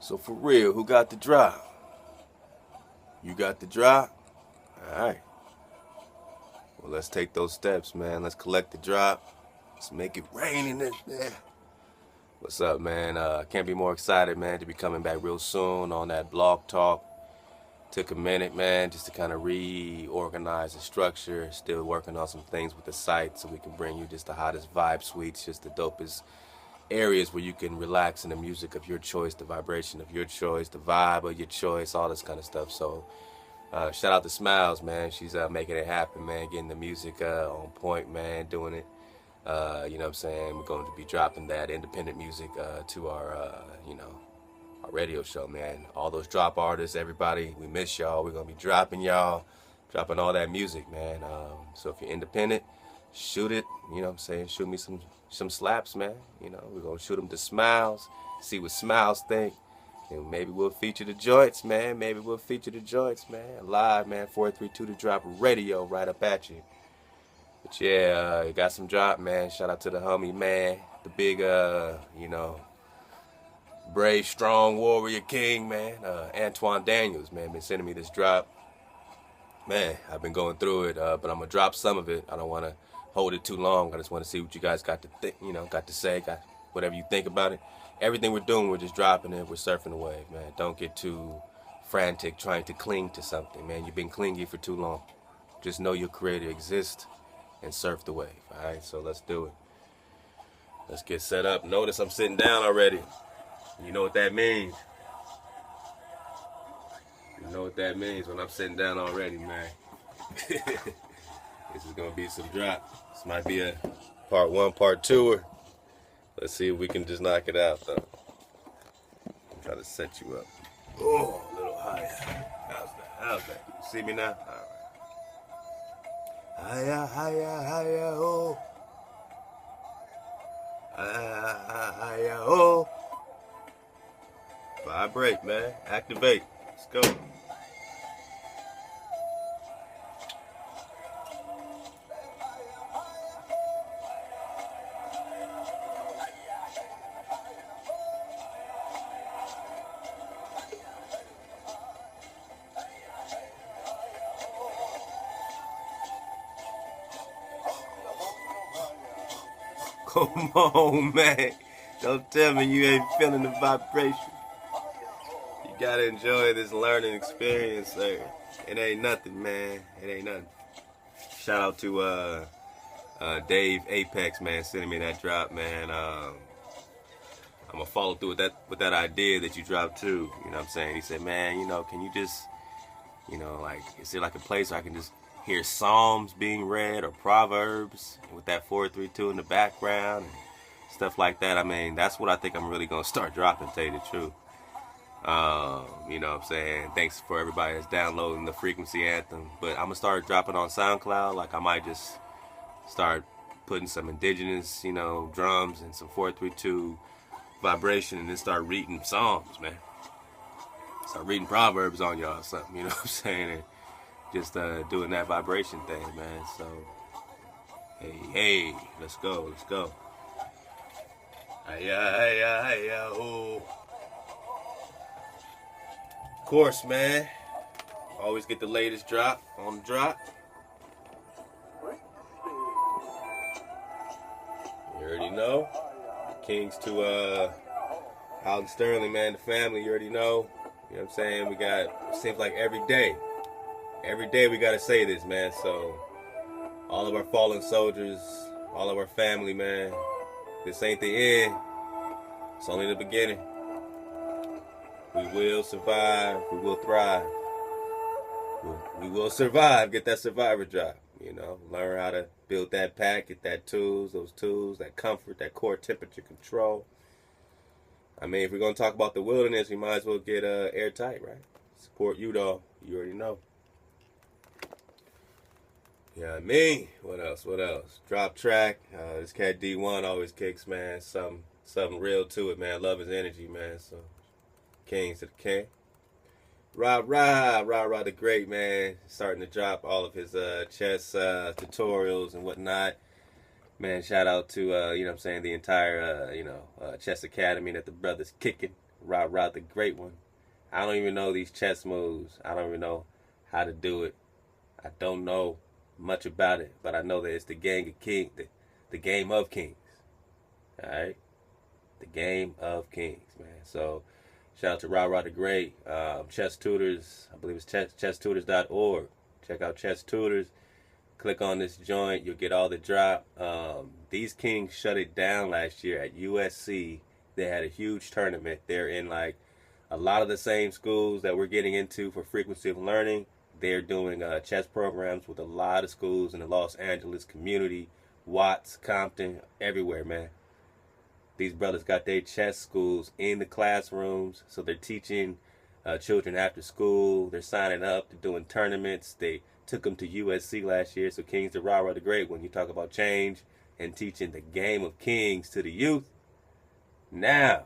So for real, who got the drop? You got the drop? Alright. Well, let's take those steps, man. Let's collect the drop. Let's make it rain in this, man. What's up, man? Can't be more excited, man, to be coming back real soon on that blog talk. Took a minute, man, just to kind of reorganize the structure. Still working on some things with the site so we can bring you just the hottest vibe suites, just the dopest areas where you can relax in the music of your choice, the vibration of your choice, the vibe of your choice, all this kind of stuff. So shout out to Smiles, man. She's making it happen, man, getting the music on point, man, doing it. You know what I'm saying? We're going to be dropping that independent music to our, our radio show, man. All those drop artists, everybody, we miss y'all. We're going to be dropping all that music, man. So if you're independent, shoot it, you know what I'm saying? Shoot me some slaps, man. You know, we're going to shoot them to Smiles, see what Smiles think. And maybe we'll feature the joints, man. Live, man. 432 to drop radio right up at you. But yeah, you got some drop, man. Shout out to the homie, man. The big, brave, strong warrior king, man. Antoine Daniels, man, been sending me this drop. Man, I've been going through it, but I'm gonna drop some of it. I don't want to hold it too long. I just want to see what you guys got to say, whatever you think about it. Everything we're doing, we're just dropping it. We're surfing the wave, man. Don't get too frantic trying to cling to something, man. You've been clingy for too long. Just know your creator exists and surf the wave. All right, so let's do it. Let's get set up. Notice I'm sitting down already. You know what that means. You know what that means when I'm sitting down already, man. This is going to be some drop. This might be a part one, part two. Let's see if we can just knock it out, though. I'm trying to set you up. Oh, a little higher. How's that? You see me now? All right. Higher, higher, higher, oh. Higher, oh. Vibrate, man. Activate. Let's go. Come on, man. Don't tell me you ain't feeling the vibration. You gotta enjoy this learning experience, sir. It ain't nothing, man. It ain't nothing. Shout out to Dave Apex, man, sending me that drop, man. I'm gonna follow through with that idea that you dropped too. You know what I'm saying? He said, man, can you just, is there like a place where I can just hear Psalms being read or Proverbs with that 432 in the background and stuff like that? I mean, that's what I think I'm really gonna start dropping, to tell you the truth. You know what I'm saying? Thanks for everybody that's downloading the Frequency Anthem. But I'm gonna start dropping on SoundCloud. Like I might just start putting some indigenous, drums and some 432 vibration and then start reading Psalms, man. Start reading Proverbs on y'all or something, you know what I'm saying? And just doing that vibration thing, man. So, hey, let's go. Hiya, oh. Of course, man. Always get the latest drop on the drop. You already know. Kings to Alden Sterling, man, the family, you already know. You know what I'm saying? We got, seems like every day we got to say this, man. So, all of our fallen soldiers, all of our family, man, this ain't the end. It's only the beginning. We will survive. We will thrive. We will survive. Get that survivor drop. Learn how to build that pack, get those tools, that comfort, that core temperature control. I mean, if we're going to talk about the wilderness, we might as well get airtight, right? Support you, dog. You already know. Yeah, me. What else? Drop track. This cat D1 always kicks, man. Something real to it, man. Love his energy, man. So, Kings to the king. Rah the great, man. Starting to drop all of his chess tutorials and whatnot. Man, shout out to, the entire, Chess Academy that the brother's kicking Ra the Great One. I don't even know these chess moves. I don't even know how to do it. I don't know much about it, but I know that it's the game of king, the game of kings. All right, the game of kings, man. So shout out to Ra the Great. Chess Tutors, I believe it's chesstutors.org. Check out Chess Tutors. Click on this joint, you'll get all the drop. These kings shut it down last year at USC. They had a huge tournament. They're in like a lot of the same schools that we're getting into for frequency of learning. They're doing chess programs with a lot of schools in the Los Angeles community, Watts, Compton, everywhere, man. These brothers got their chess schools in the classrooms, so they're teaching children after school. They're signing up, they're doing tournaments. They took them to USC last year, so Kings to Ra the Great. When you talk about change and teaching the game of kings to the youth, now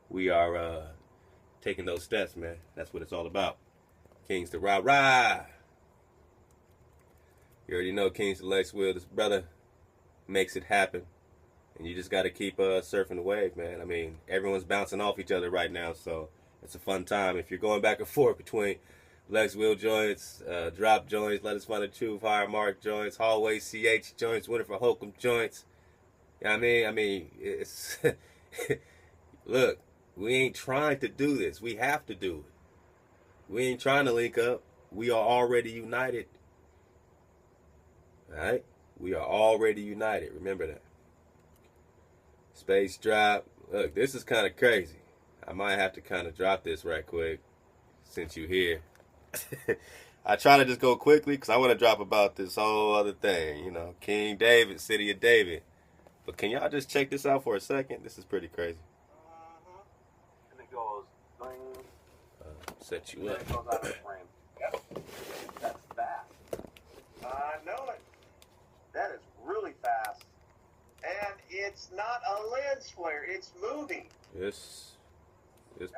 we are taking those steps, man. That's what it's all about. Kings to Ra. You already know Kings to Lex Will. This brother makes it happen. And you just got to keep surfing the wave, man. I mean, everyone's bouncing off each other right now, so it's a fun time. If you're going back and forth between Lex Will joints, drop joints, Let Us Find the Truth, Higher Mark joints, Hallway CH joints, Winter for Holcomb joints. You know what I mean, it's look, we ain't trying to do this. We have to do it. We ain't trying to link up. We are already united. All right? We are already united. Remember that. Space drop. Look, this is kind of crazy. I might have to kind of drop this right quick since you're here. I try to just go quickly because I want to drop about this whole other thing. You know, King David, City of David. But can y'all just check this out for a second? This is pretty crazy. And it goes, set you up. it goes out of the frame. Yep. That's fast. I know it. That is really fast. And it's not a lens flare. It's moving. Just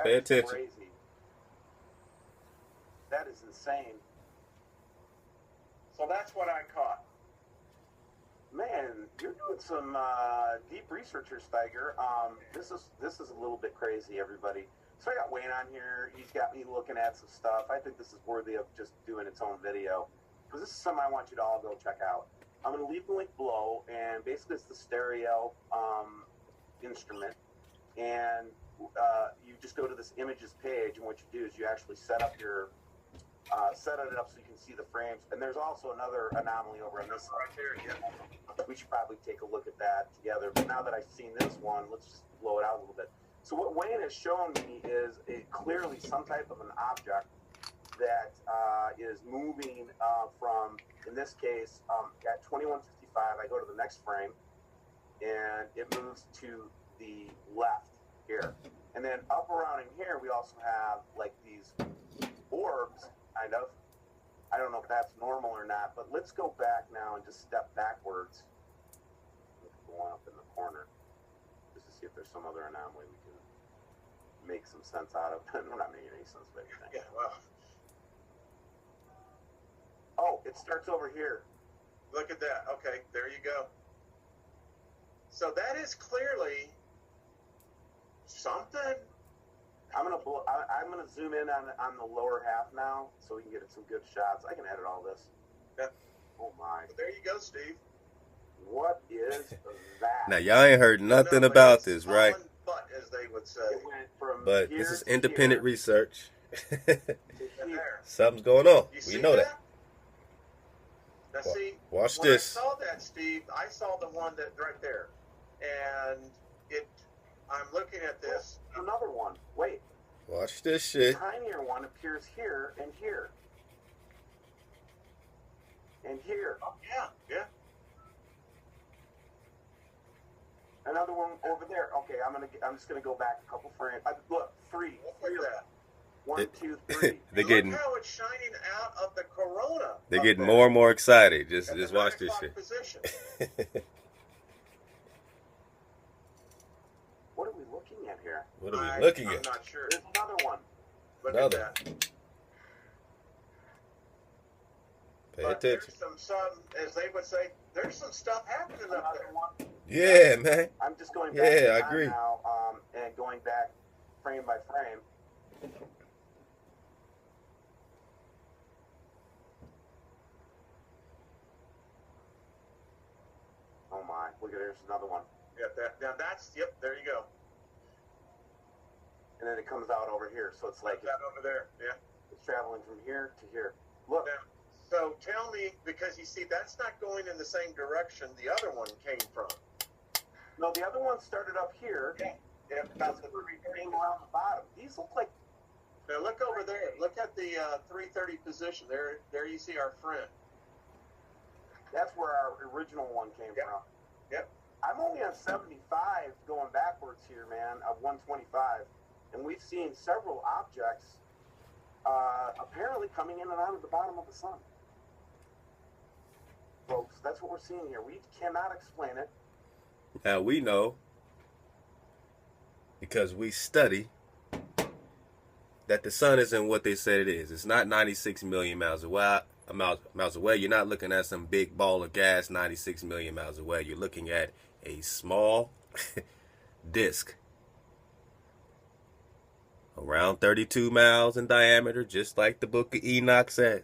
pay attention. Crazy. That is insane. So that's what I caught. Man, you're doing some deep research here, Steiger. This is a little bit crazy, everybody. So I got Wayne on here. He's got me looking at some stuff. I think this is worthy of just doing its own video, because this is something I want you to all go check out. I'm going to leave the link below, and basically it's the stereo instrument, and you just go to this images page, and what you do is you actually set up your set it up so you can see the frames. And there's also another anomaly over on this side right there. Yeah. We should probably take a look at that together. But now that I've seen this one, let's just blow it out a little bit. So what Wayne has shown me is clearly some type of an object that is moving from, in this case, at 2155, I go to the next frame, and it moves to the left here. And then up around in here, we also have like these orbs, kind of. I don't know if that's normal or not, but let's go back now and just step backwards. Go on up in the corner, just to see if there's some other anomaly we can make some sense out of. We're not making any sense of anything. Yeah, well. Oh, it starts over here. Look at that. Okay, there you go. So that is clearly something. I'm gonna zoom in on the lower half now, so we can get some good shots. I can edit all this. Yeah. Oh my. But there you go, Steve. What is that? Now y'all ain't heard nothing about this, right? Butt, as they would say. But this is independent research. Something's going on. We know that. Now see, watch when this. I saw that, Steve, I saw the one that right there, and I'm looking at this. Another one. Wait. Watch this shit. The tinier one appears here and here. And here. Oh, yeah, yeah. Another one over there. Okay, I'm just gonna go back a couple frames. Look, three. Look at that. 1, 2, 3. They're getting. Look how it's shining out of the corona. They're getting more and more excited. Just watch this shit. What are we looking at here? What are we looking at? I'm not sure. There's another one. Look another. At that. Pay attention. There's some, as they would say, there's some stuff happening up there. Yeah, man. I'm just going back. Yeah, I agree. Now, and going back frame by frame. Oh my! Look at there's another one. Yeah, now that's yep. There you go. And then it comes out over here, so it's like that over there. Yeah, it's traveling from here to here. Look. Now, so tell me, because you see, that's not going in the same direction the other one came from. No, the other one started up here. Yeah, yeah. That's the came around the bottom. These look like. Now look over there. Look at the 330 position. There you see our friend. That's where our original one came from. Yep. I'm only on 75 going backwards here, man, of 125. And we've seen several objects apparently coming in and out of the bottom of the sun. Folks, that's what we're seeing here. We cannot explain it. Now we know, because we study, that the sun isn't what they said it is. It's not 96 million miles away. You're not looking at some big ball of gas 96 million miles away. You're looking at a small disk around 32 miles in diameter, just like the book of Enoch says.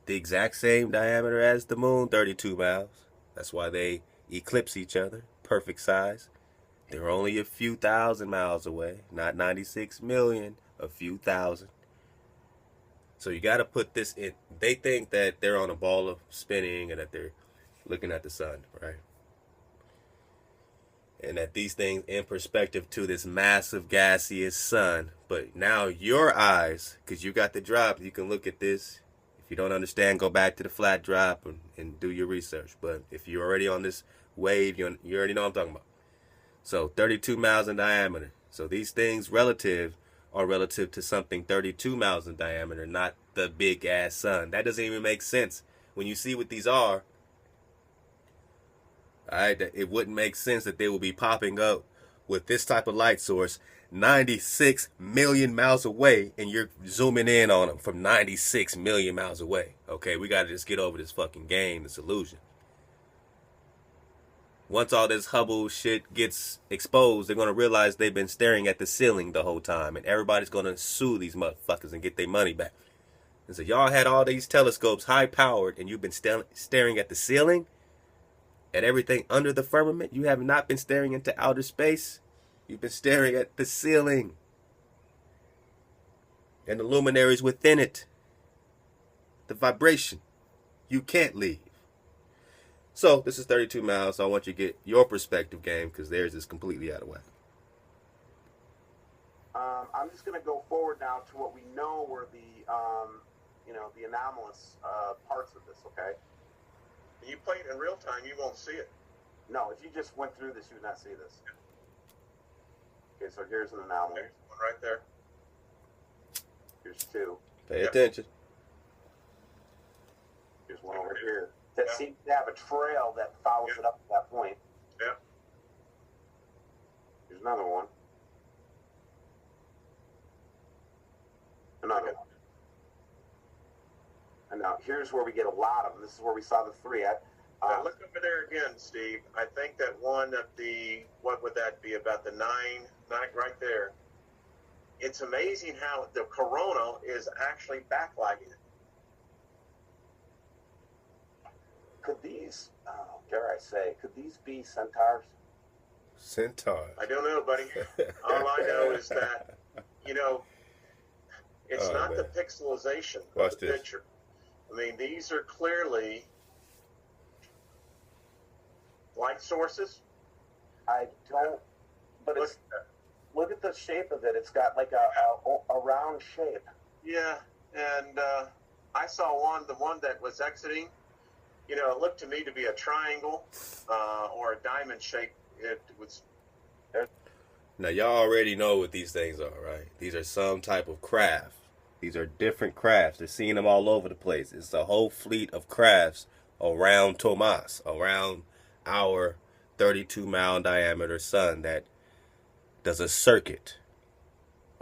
The exact same diameter as the moon, 32 miles. That's why they eclipse each other. Perfect size. They're only a few thousand miles away, not 96 million, a few thousand. So you got to put this in. They think that they're on a ball of spinning and that they're looking at the sun, right? And that these things in perspective to this massive gaseous sun. But now your eyes, because you got the drop, you can look at this. If you don't understand, go back to the flat drop and do your research. But if you're already on this wave, you already know what I'm talking about. So 32 miles in diameter. So these things are relative to something 32 miles in diameter, not the big ass sun. That doesn't even make sense. When you see what these are, alright, it wouldn't make sense that they will be popping up with this type of light source 96 million miles away, and you're zooming in on them from 96 million miles away. Okay, we gotta just get over this fucking game, this illusion. Once all this Hubble shit gets exposed, they're going to realize they've been staring at the ceiling the whole time. And everybody's going to sue these motherfuckers and get their money back. And so y'all had all these telescopes high powered and you've been staring at the ceiling? At everything under the firmament? You have not been staring into outer space. You've been staring at the ceiling. And the luminaries within it. The vibration. You can't leave. So, this is 32 miles, so I want you to get your perspective game, because theirs is completely out of whack. I'm just going to go forward now to what we know were the anomalous parts of this, okay? You play it in real time, you won't see it. No, if you just went through this, you would not see this. Okay, so here's an anomaly. There's one right there. Here's two. Pay attention. Here's one over here. That seems to have a trail that follows it up to that point. Yeah. Here's another one. Another one. And now here's where we get a lot of them. This is where we saw the three at. Now look over there again, Steve. I think that one at what would that be, about the nine right there. It's amazing how the corona is actually backlighting it. Could these, dare I say, could these be centaurs? Centaurs? I don't know, buddy. All I know is that, it's not the pixelization of the picture. I mean, these are clearly light sources. I don't, but look at the shape of it. It's got like a round shape. Yeah, and I saw the one that was exiting. It looked to me to be a triangle or a diamond shape. It was. Now, y'all already know what these things are, right? These are some type of craft. These are different crafts. They're seeing them all over the place. It's a whole fleet of crafts around Tomas, around our 32-mile diameter sun that does a circuit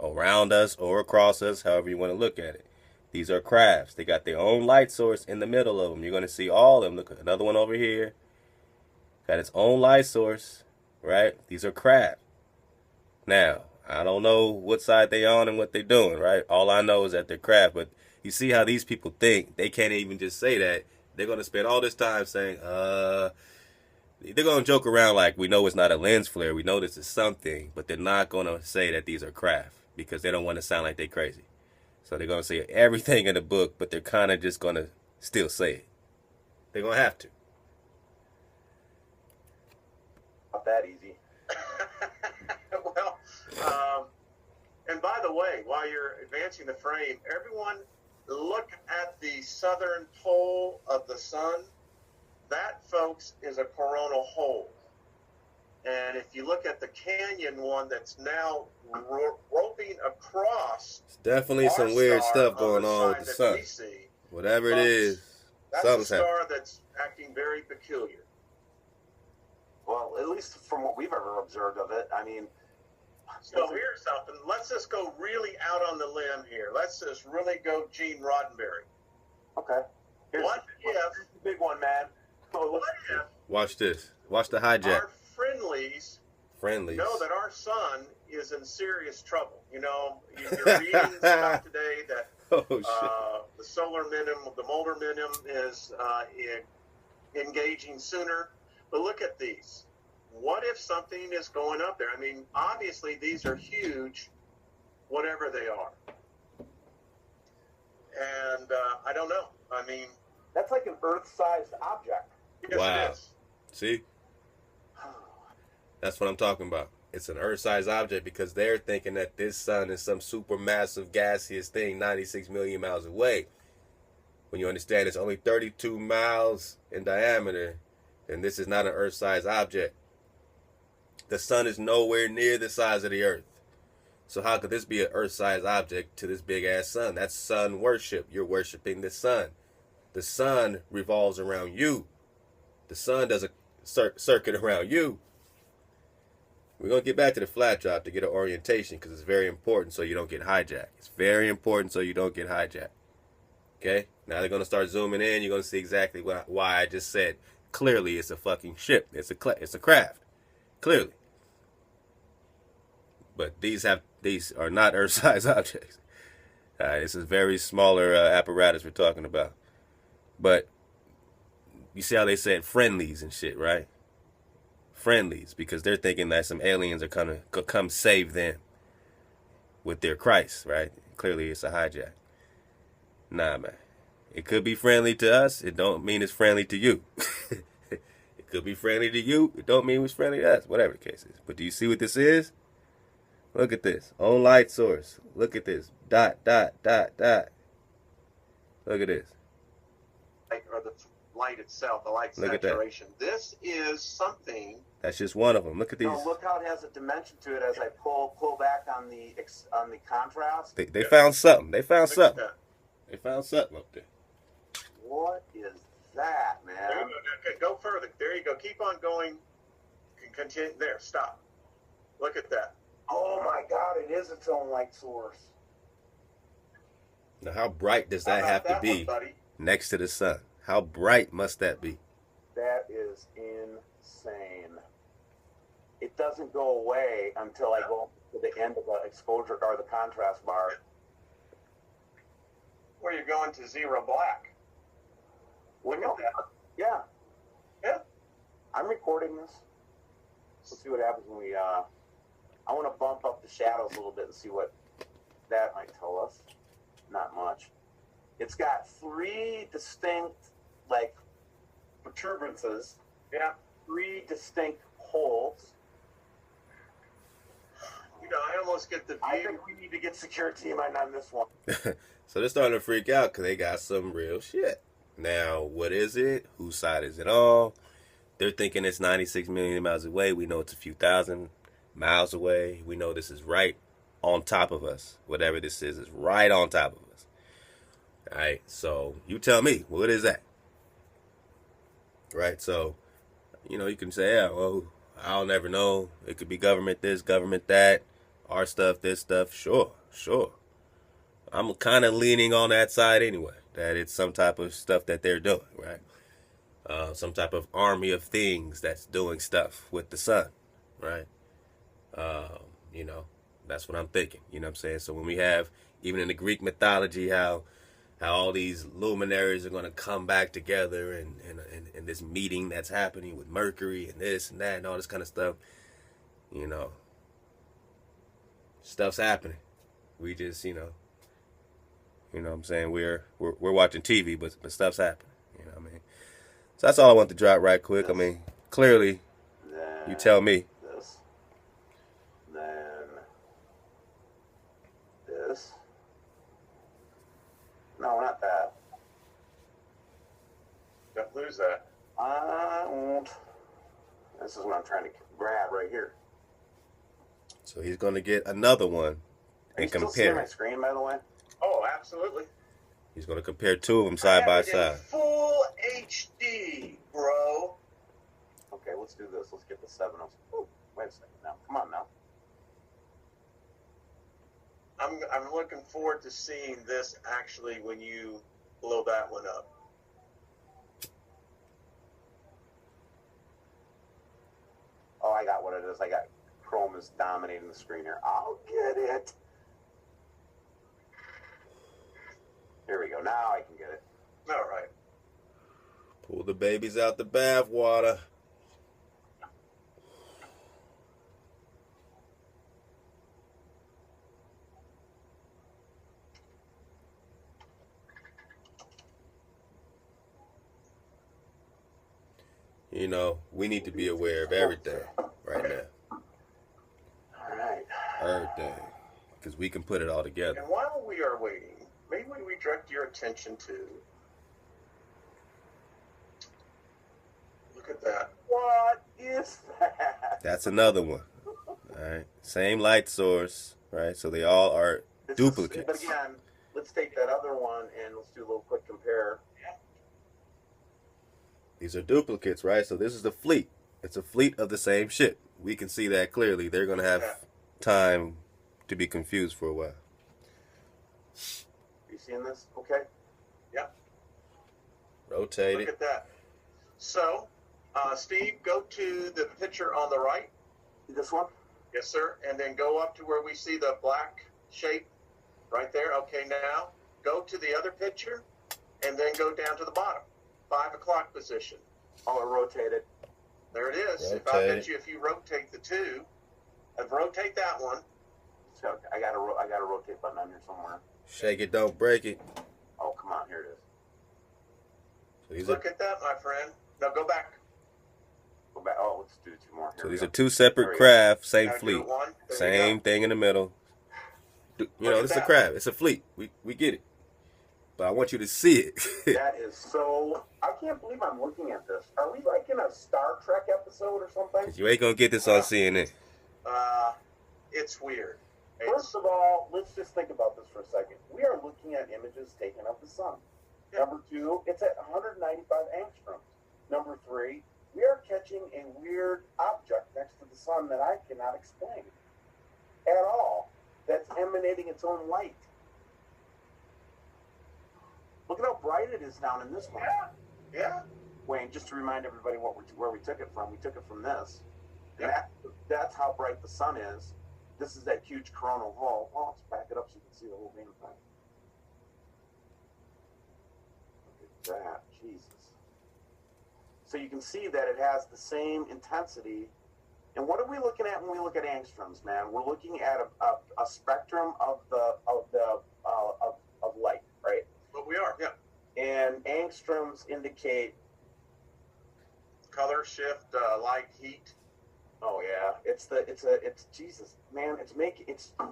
around us or across us, however you want to look at it. These are crafts. They got their own light source in the middle of them. You're going to see all of them. Look, another one over here. Got its own light source, right? These are crafts. Now, I don't know what side they on and what they're doing, right? All I know is that they're craft. But you see how these people think. They can't even just say that. They're going to spend all this time saying, they're going to joke around like, we know it's not a lens flare. We know this is something. But they're not going to say that these are craft because they don't want to sound like they're crazy. So they're going to say everything in the book, but they're kind of just going to still say it. They're going to have to. Not that easy. Well, and by the way, while you're advancing the frame, everyone look at the southern pole of the sun. That, folks, is a coronal hole. And if you look at the canyon one that's now roping across, it's definitely some weird stuff going on with the sun. Whatever it is, that's a star that's acting very peculiar. Well, at least from what we've ever observed of it, I mean. So here's something. Let's just go really out on the limb here. Let's just really go Gene Roddenberry. Okay. What if the big one, man? What if? Watch this. Watch the hijack. Our friendlies know that our sun is in serious trouble. You know, you're reading stuff today that the solar minimum, the molar minimum is engaging sooner. But look at these. What if something is going up there? I mean, obviously these are huge, whatever they are. And I don't know. I mean, that's like an Earth-sized object. Yes, wow. It is. See? That's what I'm talking about. It's an Earth-sized object because they're thinking that this sun is some supermassive gaseous thing 96 million miles away. When you understand it's only 32 miles in diameter, then this is not an Earth-sized object. The sun is nowhere near the size of the Earth. So how could this be an Earth-sized object to this big-ass sun? That's sun worship. You're worshiping the sun. The sun revolves around you. The sun does a circuit around you. We're going to get back to the flat drop to get an orientation because it's very important so you don't get hijacked. It's very important so you don't get hijacked. Okay? Now they're going to start zooming in. You're going to see exactly why I just said clearly it's a fucking ship. It's a craft. Clearly. But these are not Earth-sized objects. This is very smaller apparatus we're talking about. But you see how they said friendlies and shit, right? Friendlies, because they're thinking that some aliens are gonna come save them with their Christ, right? Clearly it's a hijack. Nah, man. It could be friendly to us. It don't mean it's friendly to you. It could be friendly to you. It don't mean it's friendly to us. Whatever the case is. But do you see what this is? Look at this. On light source. Look at this. Dot, dot, dot, dot. Look at this. Or the light itself, the light saturation. This is something. That's just one of them. Look at these. No, look how it has a dimension to it as I pull back on the contrast. They found something. They found something. They found something up there. What is that, man? Okay, go further. There you go. Keep on going. Continue. There. Stop. Look at that. Oh my God! It is its own light source. Now, how bright does that have to be next to the sun? How bright must that be? That is insane. It doesn't go away until I go to the end of the exposure or the contrast bar. Where you're going to zero black. Look at that. Yeah. Yeah. I'm recording this. Let's see what happens when we, I want to bump up the shadows a little bit and see what that might tell us. Not much. It's got three distinct, like, protuberances. Yeah. Three distinct holes. You know, I almost get the view. I think we need to get security in on this one. So they're starting to freak out because they got some real shit. Now, what is it? Whose side is it on? They're thinking it's 96 million miles away. We know it's a few thousand miles away. We know this is right on top of us. Whatever this is right on top of us. All right, so you tell me, what is that? Right, so, you know, you can say, yeah, well, I'll never know. It could be government this, government that, our stuff, this stuff. Sure. I'm kind of leaning on that side anyway, that it's some type of stuff that they're doing, right? Some type of army of things that's doing stuff with the sun, right? You know, That's what I'm thinking. You know what I'm saying? So when we have, even in the Greek mythology, how all these luminaries are going to come back together and this meeting that's happening with Mercury and this and that and all this kind of stuff, you know, stuff's happening. We just, you know what I'm saying? We're watching TV, but stuff's happening. You know what I mean? So that's all I want to drop right quick. I mean, clearly, you tell me. This. Then this. No, not that. Don't lose that. I won't. This is what I'm trying to grab right here. So he's going to get another one and Are you still seeing compare my it. screen, by the way? Oh, absolutely. He's going to compare two of them side by I have it in side. full HD, bro. Okay, let's do this. Let's get the 707. Ooh, wait a second now. Come on now. I'm looking forward to seeing this actually when you blow that one up. Oh, I got what it is. I got Chrome is dominating the screen here. I'll get it. Here we go. Now I can get it. All right. Pull the babies out the bathwater. You know, we need to be aware of everything right now. All right. Everything. Because we can put it all together. And while we are waiting, maybe we direct your attention to. Look at that. What is that? That's another one. All right. Same light source, right? So they all are duplicates. But again, let's take that other one and let's do a little quick compare. These are duplicates, right? So this is the fleet. It's a fleet of the same ship. We can see that clearly. They're going to have time to be confused for a while. You seeing this? Okay. Yeah. Rotate Look it. at that. So, Steve, go to the picture on the right. This one? Yes, sir. And then go up to where we see the black shape right there. Okay, now go to the other picture and then go down to the bottom. 5 o'clock position. Oh, it rotated. There it is. Rotate. If I bet you if you rotate the two, and rotate that one. So I got a rotate button on here somewhere. Shake it, don't break it. Oh, come on, here it is. So these Look at that, my friend. Now go back. Go back. Oh, let's do two more. Here So we these go. are two separate There we go. craft, same Now do fleet. one. There you Same go. thing in the middle. You know, Look at this is a that. craft. It's a fleet. We get it. But I want you to see it. That is so. I can't believe I'm looking at this. Are we like in a Star Trek episode or something? 'Cause you ain't going to get this on CNN. It's weird. First of all, let's just think about this for a second. We are looking at images taken of the sun. Number two, it's at 195 angstroms. Number three, we are catching a weird object next to the sun that I cannot explain at all. That's emanating its own light. Look at how bright it is down in this one. Yeah. Wayne, just to remind everybody where we took it from. We took it from this. Yeah. And that's how bright the sun is. This is that huge coronal hole. Oh, let's back it up so you can see the whole damn thing. Look at that. Jesus. So you can see that it has the same intensity. And what are we looking at when we look at angstroms, man? We're looking at a spectrum of light, right? But we are, yeah. And angstroms indicate. Color shift, light, heat. Oh yeah, it's Jesus, man. It's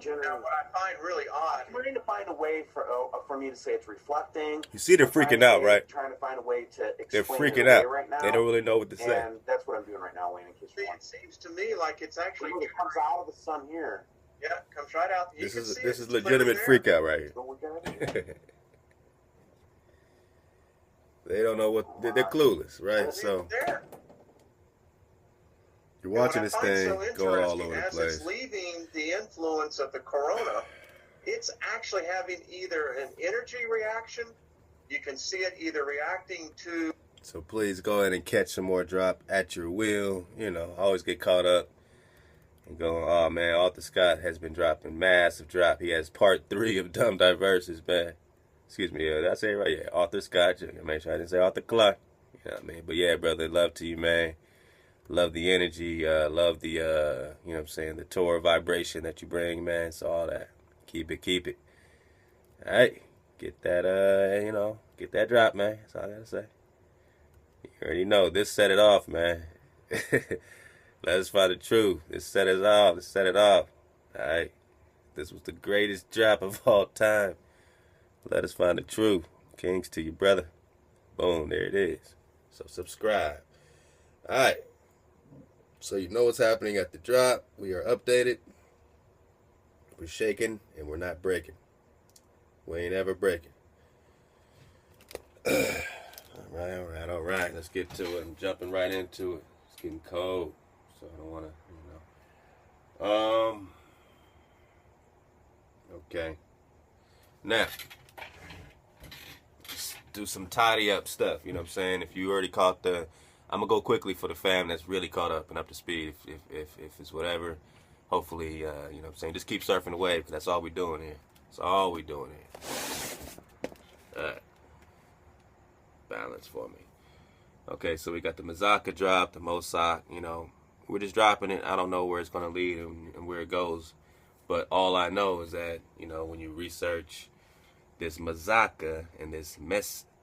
generating. Now, what I find really odd. I'm trying to find a way for me to say it's reflecting. You see they're freaking out, right? Trying to find a way to explain They're freaking it away out. right now. They don't really know what to say. And that's what I'm doing right now, Wayne. In case See, you want. it seems to me like it's actually. It comes out of the sun here. Yeah, comes right out. You This can is see this it. is It's legitimate clearly freak out right here. Go look at it. They don't know what they're clueless, there. right? So There. you're And what watching I this find thing so going all interesting, over the as place. it's leaving the influence of the corona, it's actually having either an energy reaction. You can see it either reacting to. So please go ahead and catch some more drop at your will. You know, always get caught up Going, oh man, Arthur Scott has been dropping massive drop. He has part 3 of Dumb Diverses, man. Excuse me, did I say it right? Yeah, Arthur Scott. Make sure I didn't say Arthur Clark. You know what I mean? But yeah, brother, love to you, man. Love the energy. Love the, you know what I'm saying, the Torah vibration that you bring, man. So all that. Keep it, keep it. All right. Get that, you know, get that drop, man. That's all I gotta say. You already know. This set it off, man. Let us find the truth. This set it off. Let's set it off. All right. This was the greatest drop of all time. Let us find the truth. Kings to you, brother. Boom. There it is. So subscribe. All right. So you know what's happening at the drop. We are updated. We're shaking and we're not breaking. We ain't ever breaking. All right. Let's get to it. I'm jumping right into it. It's getting cold. So I don't want to, you know. Okay. Now, let's do some tidy up stuff. You know what I'm saying? If you already caught the, I'm going to go quickly for the fam that's really caught up and up to speed. If it's whatever, hopefully, you know what I'm saying? Just keep surfing the wave because that's all we're doing here. That's all we're doing here. All right. Balance for me. Okay, so we got the Muzaka drop, the Mosaic, you know. We're just dropping it. I don't know where it's going to lead and where it goes. But all I know is that, you know, when you research this Muzaka and this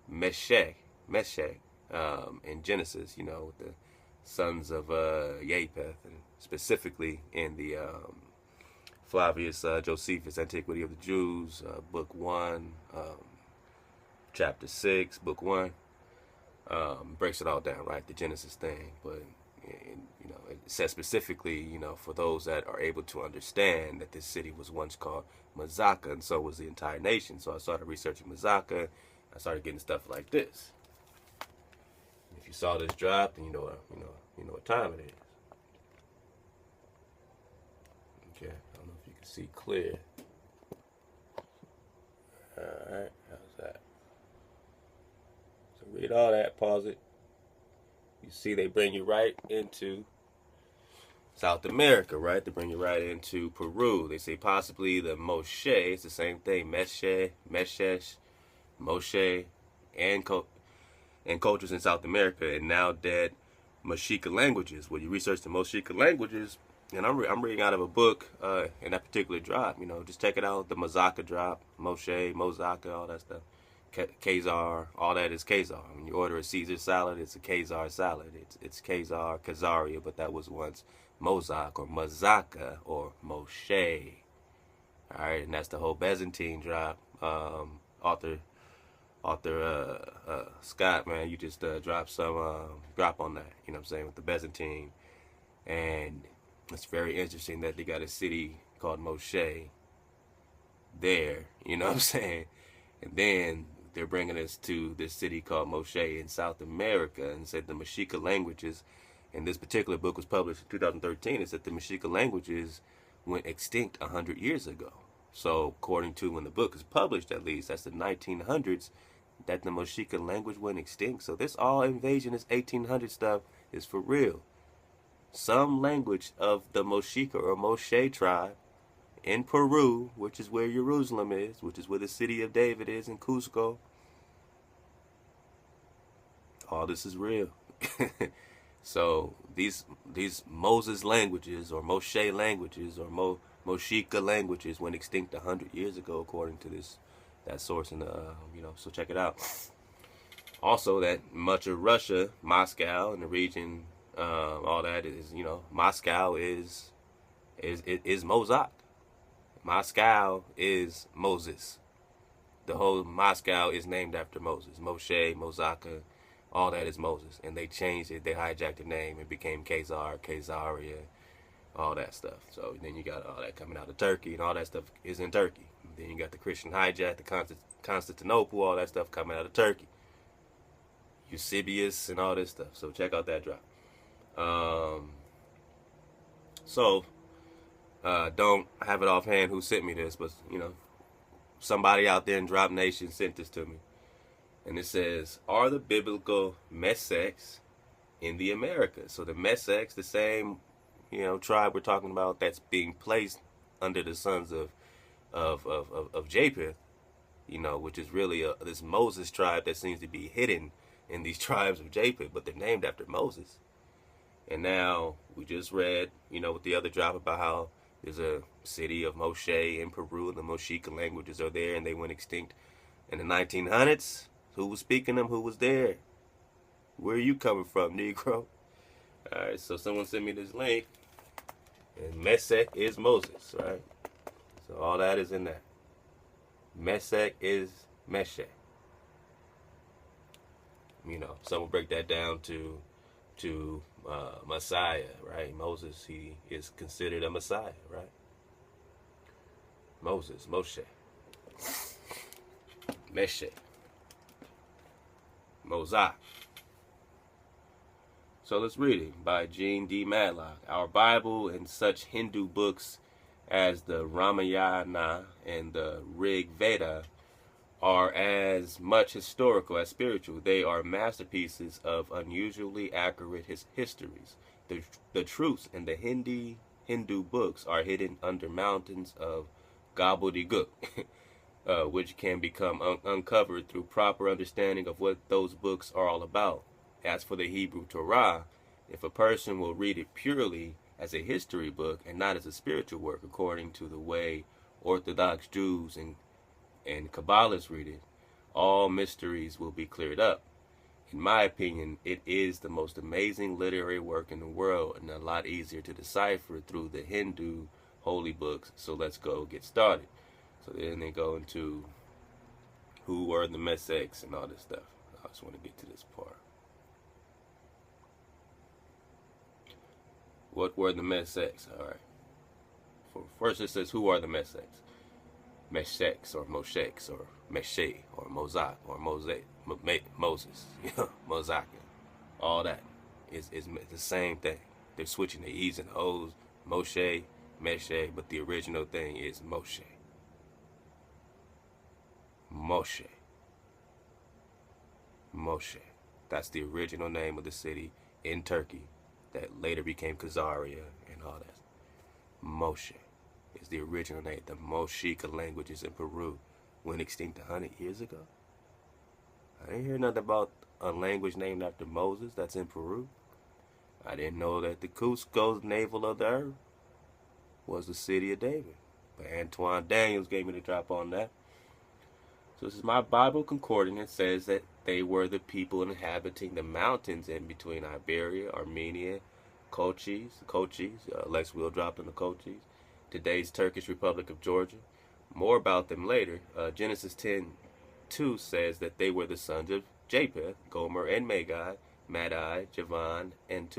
Meshech in Genesis, you know, with the sons of Japheth, and specifically in the Flavius Josephus, Antiquity of the Jews, Book 1, Chapter 6, Book 1, breaks it all down, right? The Genesis thing. But, you know, it says specifically, you know, for those that are able to understand that this city was once called Muzaka, and so was the entire nation. So I started researching Muzaka. I started getting stuff like this. If you saw this drop, then you know what time it is. Okay, I don't know if you can see clear. All right, how's that? So read all that, pause it. You see they bring you right into South America, right? They bring you right into Peru. They say possibly the Moshe, it's the same thing, Meshech, Moshe, and cultures in South America, and now dead Mashiki languages. When you research the Mashiki languages, and I'm reading out of a book in that particular drop, you know, just check it out, the Muzaka drop, Moshe, Mosaka, all that stuff. Kazar, all that is Kazar. When you order a Caesar salad, it's a Kazar salad. It's Kazar, Kesariya, but that was once Mosaic or Muzaka or Moshe. All right, and that's the whole Byzantine drop. Author Scott, man, you just dropped some drop on that. You know what I'm saying, with the Byzantine, and it's very interesting that they got a city called Moshe there. You know what I'm saying, and then they're bringing us to this city called Moshe in South America, and said the Mashiki languages, and this particular book was published in 2013, it said the Mashiki languages went extinct 100 years ago. So according to when the book is published, at least, that's the 1900s, that the Mashiki language went extinct. So this all invasion, this 1800 stuff is for real. Some language of the Mashiki or Moshe tribe in Peru, which is where Jerusalem is, which is where the city of David is in Qosqo. All this is real. So these Moses languages or Moshe languages or Mashiki languages went extinct 100 years ago, according to that source in the you know. So check it out. Also, that much of Russia, Moscow, and the region, all that is, you know, Moscow is Mosaic. Moscow is Moses. The whole Moscow is named after Moses. Moshe, Mosaka, all that is Moses. And they changed it. They hijacked the name. It became Khazar, Kesariya, all that stuff. So then you got all that coming out of Turkey, and all that stuff is in Turkey. And then you got the Christian hijack, the Constantinople, all that stuff coming out of Turkey. Eusebius and all this stuff. So check out that drop. Don't have it offhand who sent me this, but, you know, somebody out there in Drop Nation sent this to me. And it says, are the biblical Meshechs in the Americas? So the Meshechs, the same tribe we're talking about that's being placed under the sons of Japheth, which is really this Moses tribe that seems to be hidden in these tribes of Japheth, but they're named after Moses. And now we just read, with the other drop about how there's a city of Mache in Peru, and the Mashiki languages are there, and they went extinct in the 1900s. Who was speaking them? Who was there? Where are you coming from, Negro? All right, so someone sent me this link, and Meshech is Moses, right? So all that is in there. Meshech is Meshech. Some will break that down to Messiah, right? Moses, he is considered a Messiah, right? Moses, Moshe, Meshech, Mozak. So let's read it by Jean D. Matlock. Our Bible and such Hindu books as the Ramayana and the Rig Veda are as much historical as spiritual. They are masterpieces of unusually accurate histories. The truths in the Hindu books are hidden under mountains of gobbledygook, which can become uncovered through proper understanding of what those books are all about. As for the Hebrew Torah, if a person will read it purely as a history book and not as a spiritual work, according to the way Orthodox Jews and Kabbalists read it, all mysteries will be cleared up. In my opinion, it is the most amazing literary work in the world and a lot easier to decipher through the Hindu holy books. So let's go get started. So then they go into who were the Meshechs and all this stuff. I just want to get to this part. What were the Meshechs? All right. First it says, who are the Meshechs? Meshechs or Moshechs or Meshech or Mozak or Mosaic, Moses, Muzaka. All that is the same thing. They're switching the E's and O's. Moshe, Meshech, but the original thing is Moshe. Moshe. Moshe. That's the original name of the city in Turkey that later became Kesariya and all that. Moshe is the original name. The Mosaic languages in Peru went extinct 100 years ago. I didn't hear nothing about a language named after Moses that's in Peru. I didn't know that the Cuzco navel of the earth was the city of David. But Antoine Daniels gave me the drop on that. So this is my Bible concordance. It says that they were the people inhabiting the mountains in between Iberia, Armenia, Colchis, Lex will drop in the Colchis, today's Turkish Republic of Georgia. More about them later. Genesis 10:2 says that they were the sons of Japheth, Gomer and Magog, Madai, Javan, and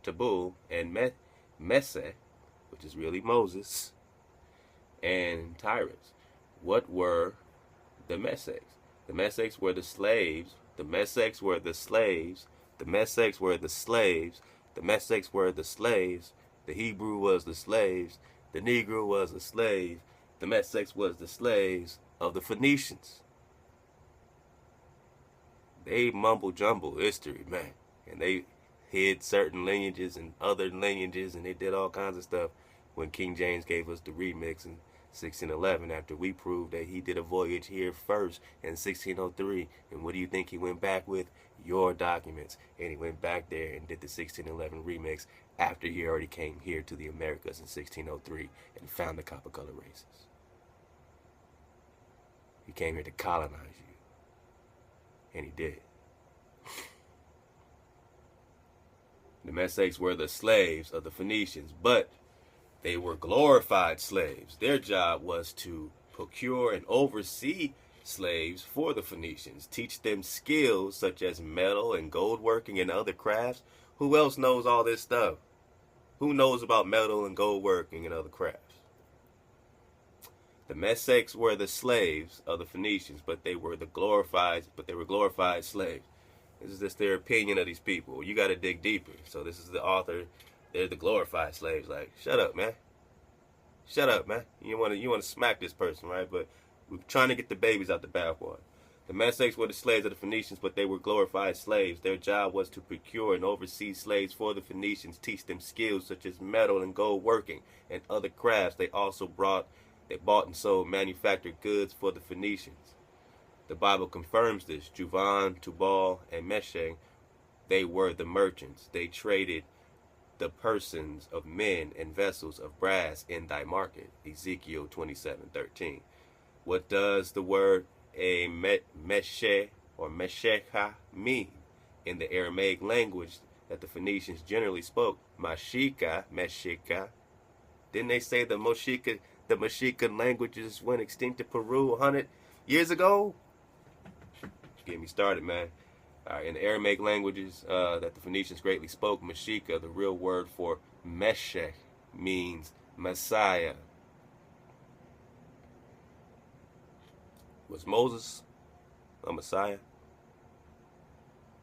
Tabul, and Meshech, which is really Moses, and Tyrus. What were the Meshechs? The Meshechs were the slaves. The Meshechs were the slaves. The Meshechs were the slaves. The Meshechs were the slaves. The Hebrew was the slaves. The Negro was a slave. The Meshechs was the slaves of the Phoenicians. They mumble jumble history, man. And they hid certain lineages and other lineages, and they did all kinds of stuff when King James gave us the remix in 1611 after we proved that he did a voyage here first in 1603. And what do you think he went back with? Your documents. And he went back there and did the 1611 remix after he already came here to the Americas in 1603 and found the copper color races. He came here to colonize you. And he did. The Meshechs were the slaves of the Phoenicians, but they were glorified slaves. Their job was to procure and oversee slaves for the Phoenicians, teach them skills such as metal and gold working and other crafts. Who else knows all this stuff? Who knows about metal and gold working and other crafts? The Meshechs were the slaves of the Phoenicians, but they were glorified slaves. This is just their opinion of these people. You got to dig deeper. So this is the author. They're the glorified slaves. Like, shut up, man. Shut up, man. You want to smack this person, right? But we're trying to get the babies out the bathwater. The Meshechs were the slaves of the Phoenicians, but they were glorified slaves. Their job was to procure and oversee slaves for the Phoenicians, teach them skills such as metal and gold working and other crafts. They bought and sold manufactured goods for the Phoenicians. The Bible confirms this. Juvan, Tubal, and Meshech, they were the merchants. They traded the persons of men and vessels of brass in thy market. Ezekiel 27:13. What does the word a Meshe or Mesheka mean in the Aramaic language that the Phoenicians generally spoke? Mashika, Meshika. Didn't they say the Mashika languages went extinct in Peru 100 years ago? Get me started, man. In the Aramaic languages that the Phoenicians greatly spoke, Mashika, the real word for Meshech, means Messiah. Was Moses a Messiah?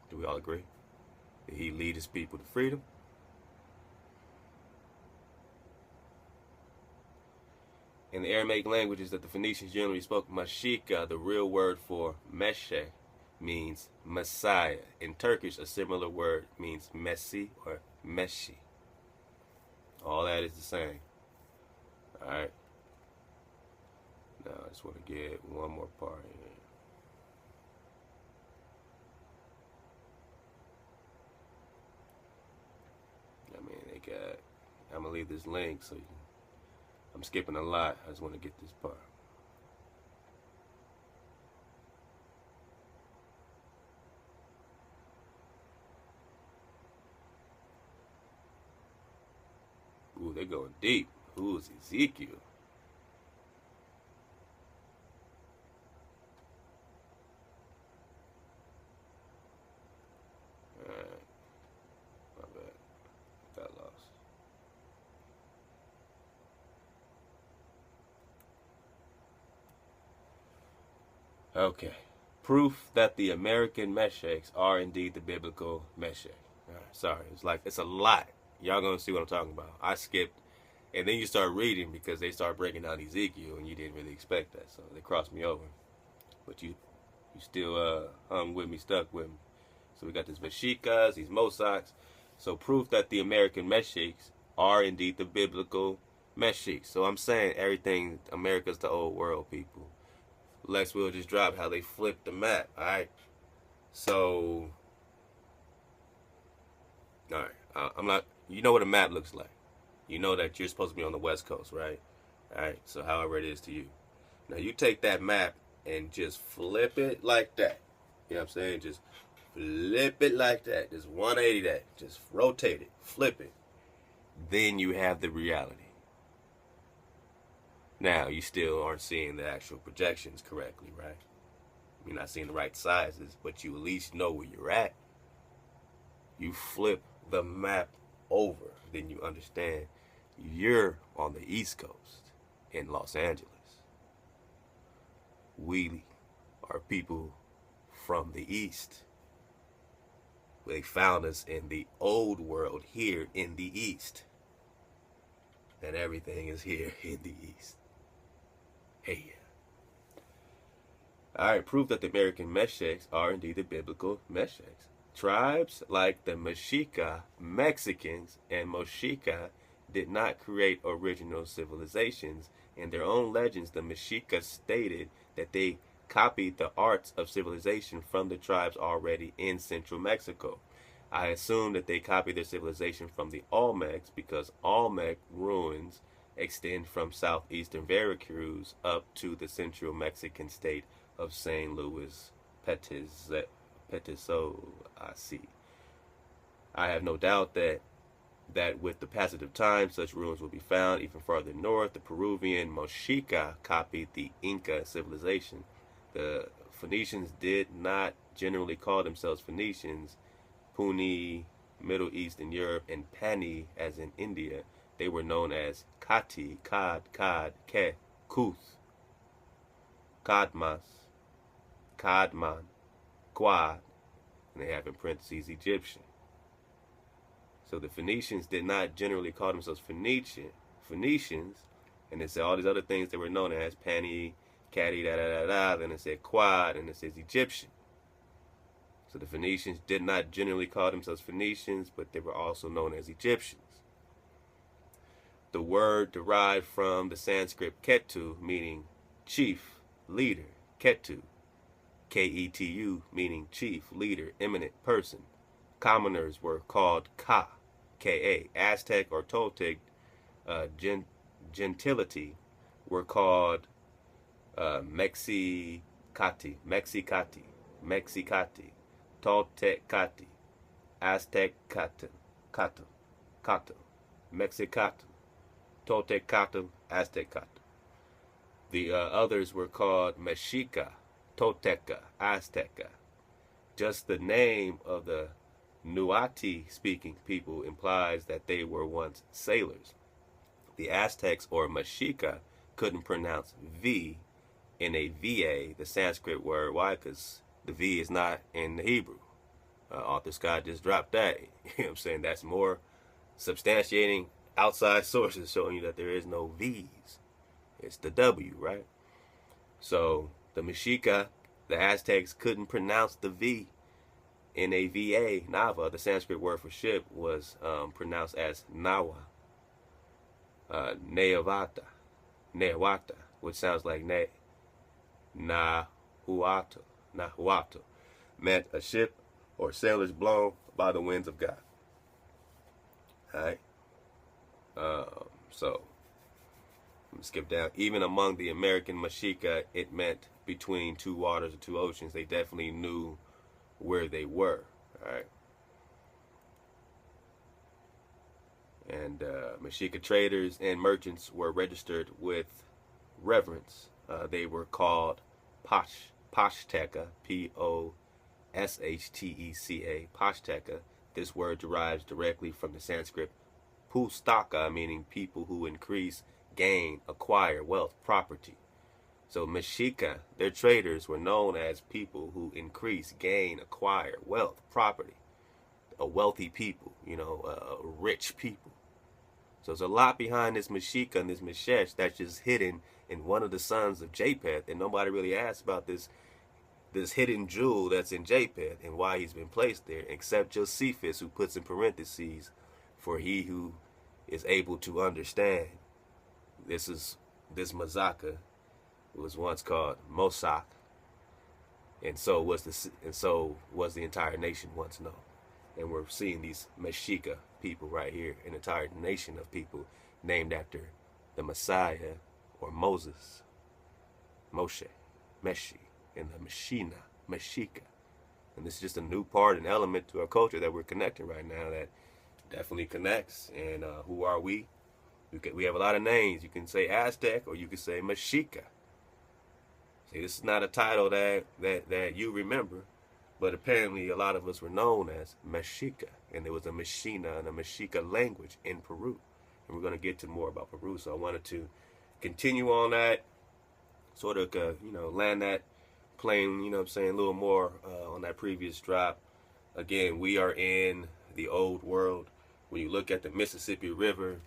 Do we all agree? Did he lead his people to freedom? In the Aramaic languages that the Phoenicians generally spoke, Mashika, the real word for Meshech, means Messiah. In Turkish, a similar word means Messi or Meshi. All that is the same. Alright. Now I just want to get one more part in. I mean, I'm going to leave this link so I'm skipping a lot. I just want to get this part. Ooh, they're going deep. Who's Ezekiel? Alright. My bad. Got lost. Okay. Proof that the American Meshechs are indeed the biblical Meshech. Alright, sorry. It's a lot. Y'all gonna see what I'm talking about. I skipped, and then you start reading because they start breaking down Ezekiel, and you didn't really expect that, so they crossed me over. But you still hung with me, stuck with me. So we got these Meshikas, these Mosaics. So proof that the American Meshechs are indeed the biblical Meshechs. So I'm saying everything, America's the old world, people. Lex will just drop how they flipped the map, alright? So, alright, I'm not. You know what a map looks like. You know that you're supposed to be on the West Coast, right? All right, so however it is to you. Now, you take that map and just flip it like that. You know what I'm saying? Just flip it like that. Just 180 that. Just rotate it. Flip it. Then you have the reality. Now, you still aren't seeing the actual projections correctly, right? You're not seeing the right sizes, but you at least know where you're at. You flip the map over, then you understand you're on the East Coast in Los Angeles. We are people from the East. They found us in the old world here in the East. And everything is here in the East. Hey. Alright, proof that the American Meshechs are indeed the biblical Meshechs. Tribes like the Mashika, Mexicans, and Moshika did not create original civilizations. In their own legends, the Mashika stated that they copied the arts of civilization from the tribes already in central Mexico. I assume that they copied their civilization from the Olmecs because Olmec ruins extend from southeastern Veracruz up to the central Mexican state of San Luis Potosí. I have no doubt that with the passage of time, such ruins will be found even farther north. The Peruvian Moshika copied the Inca civilization. The Phoenicians did not generally call themselves Phoenicians. Puni, Middle East and Europe, and Pani, as in India, they were known as Kati, Kad, Ke, Kuth, Kadmas, Kadman, Quad, and they have in parentheses Egyptian. So the Phoenicians did not generally call themselves Phoenicians, and they said all these other things they were known as, Pani, Caddy, da da da da. Then it said Quad, and it says Egyptian. So the Phoenicians did not generally call themselves Phoenicians, but they were also known as Egyptians. The word derived from the Sanskrit Ketu, meaning chief, leader, Ketu. Ketu, meaning chief, leader, eminent person. Commoners were called Ka, Ka. Aztec or Toltec gentility were called Mexicati, Toltecati, Aztecati, Cato, Mexicato, Toltecato, Aztecato. The others were called Mexica, Tolteca, Azteca. Just the name of the Nuati-speaking people implies that they were once sailors. The Aztecs or Mexica couldn't pronounce V in a VA, the Sanskrit word. Why? Because the V is not in the Hebrew. Author Scott just dropped that. You know what I'm saying? That's more substantiating outside sources showing you that there is no V's. It's the W, right? So the Mexica, the Aztecs couldn't pronounce the V in a VA. Nava, the Sanskrit word for ship, was pronounced as Nawa. Neavata, which sounds like Nahuato, meant a ship or sailors blown by the winds of God. Alright? So, let me skip down. Even among the American Mashika, it meant between two waters or two oceans. They definitely knew where they were. Alright? And Mashika traders and merchants were registered with reverence. They were called Pashteka, P-O-S-H-T-E-C-A, Pashteka. This word derives directly from the Sanskrit Pustaka, meaning people who increase, gain, acquire wealth, property. So Mashika, their traders were known as people who increase, gain, acquire wealth, property. A wealthy people, rich people. So there's a lot behind this Mashika and this Meshech that's just hidden in one of the sons of Japheth, and nobody really asks about this hidden jewel that's in Japheth and why he's been placed there, except Josephus, who puts in parentheses, for he who is able to understand. This Muzaka was once called Mosaic, and so was the entire nation once known. And we're seeing these Meshika people right here, an entire nation of people named after the Messiah or Moses, Moshe, Meshi, and the Meshika. And this is just a new part and element to our culture that we're connecting right now that definitely connects. And who are we? We have a lot of names. You can say Aztec or you can say Meshika. See, this is not a title that you remember. But apparently a lot of us were known as Meshika. And there was a Meshina and a Meshika language in Peru. And we're going to get to more about Peru. So I wanted to continue on that, sort of, land that plane, a little more on that previous drop. Again, we are in the old world. When you look at the Mississippi River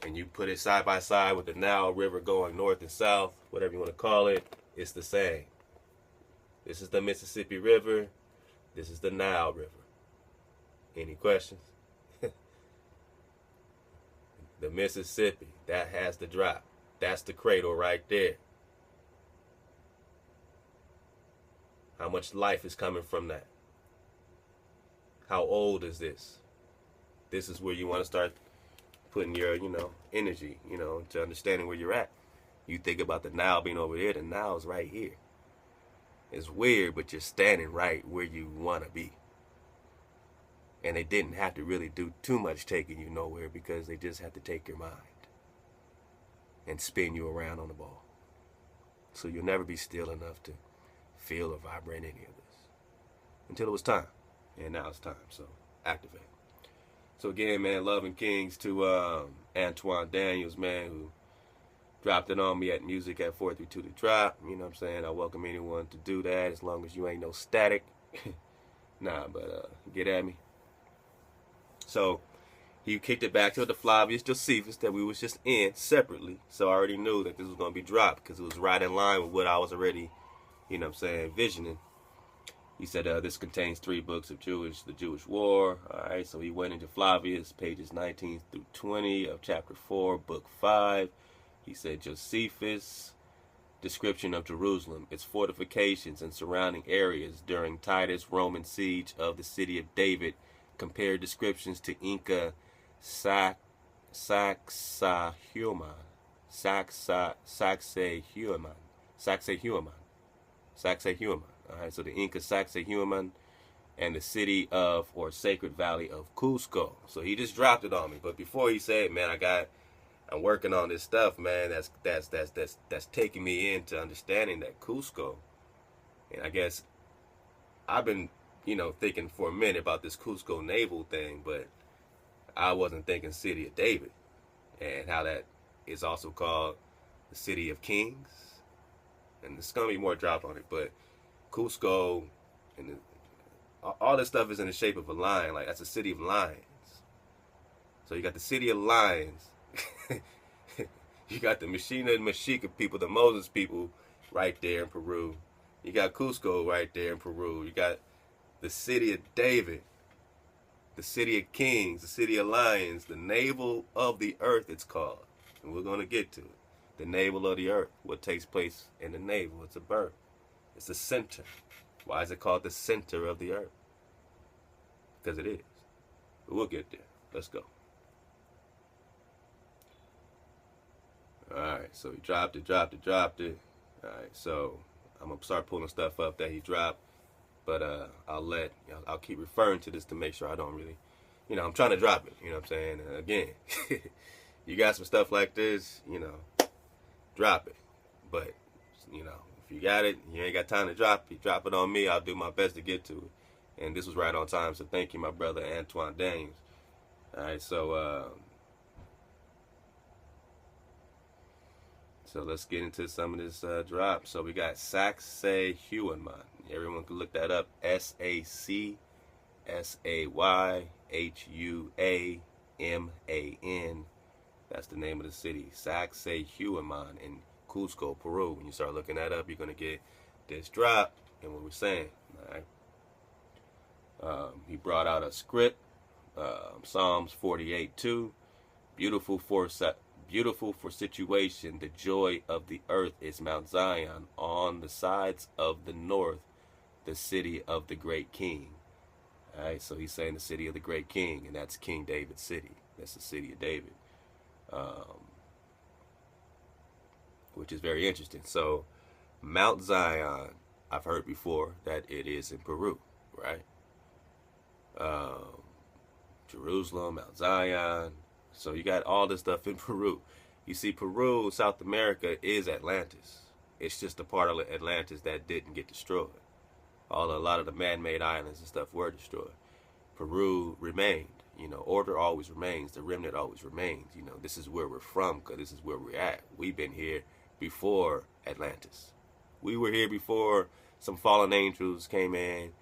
and you put it side by side with the Nile River going north and south, whatever you want to call it, it's the same. This is the Mississippi River. This is the Nile River. Any questions? The Mississippi, that has the drop. That's the cradle right there. How much life is coming from that? How old is this? This is where you want to start putting your, energy, to understanding where you're at. You think about the Nile being over here, the Nile's right here. It's weird, but you're standing right where you want to be. And they didn't have to really do too much taking you nowhere because they just had to take your mind and spin you around on the ball. So you'll never be still enough to feel or vibrate any of this until it was time. And now it's time, so activate. So again, man, love and kings to Antoine Daniels, man, who dropped it on me at music at 432 to drop. You know what I'm saying? I welcome anyone to do that as long as you ain't no static. Nah, but get at me. So he kicked it back to the Flavius Josephus that we was just in separately. So I already knew that this was going to be dropped because it was right in line with what I was already, you know what I'm saying, visioning. He said this contains 3 books of the Jewish War. All right, so he went into Flavius, pages 19 through 20 of chapter 4, book 5. He said Josephus, description of Jerusalem, its fortifications and surrounding areas during Titus' Roman siege of the city of David, compared descriptions to Inca Sacsayhuaman. All right, so the Inca Sacsayhuaman and the city of, or sacred valley of Cuzco. So he just dropped it on me. But before he said, man, I'm working on this stuff, man. That's taking me into understanding that Cusco. And I guess I've been, you know, thinking for a minute about this Cusco naval thing, but I wasn't thinking City of David and how that is also called the City of Kings. And there's gonna be more drop on it, but Cusco and all this stuff is in the shape of a lion. Like, that's a city of lions. So you got the city of lions. You got the Mashina and Mashiki people, the Moses people right there in Peru. You got Cusco right there in Peru. You got the city of David, the city of kings, the city of lions, the navel of the earth it's called. And we're going to get to it. The navel of the earth, what takes place in the navel. It's a birth. It's the center. Why is it called the center of the earth? Because it is. But we'll get there. Let's go. Alright, so he dropped it. Alright, so I'm going to start pulling stuff up that he dropped. But I'll keep referring to this to make sure I don't really, you know, I'm trying to drop it. You know what I'm saying? Again, you got some stuff like this, you know, drop it. But, you know, if you got it, you ain't got time to drop it. Drop it on me. I'll do my best to get to it. And this was right on time, so thank you, my brother Antoine Daniels. Alright, so let's get into some of this drop. So we got Sacsayhuaman. Everyone can look that up. Sacsayhuaman. That's the name of the city. Sacsayhuaman in Cusco, Peru. When you start looking that up, you're going to get this drop and what we're saying. All right. He brought out a script. Psalms 48:2. Beautiful for situation, the joy of the earth is Mount Zion, on the sides of the north, the city of the great king. All right, so he's saying the city of the great king, and that's King David's city. That's the city of David, which is very interesting. So Mount Zion, I've heard before that it is in Peru, right? Jerusalem, Mount Zion. So you got all this stuff in Peru. You see, Peru, South America, is Atlantis. It's just a part of Atlantis that didn't get destroyed. A lot of the man-made islands and stuff were destroyed. Peru remained. You know, order always remains. The remnant always remains. You know, this is where we're from because this is where we're at. We've been here before Atlantis. We were here before some fallen angels came in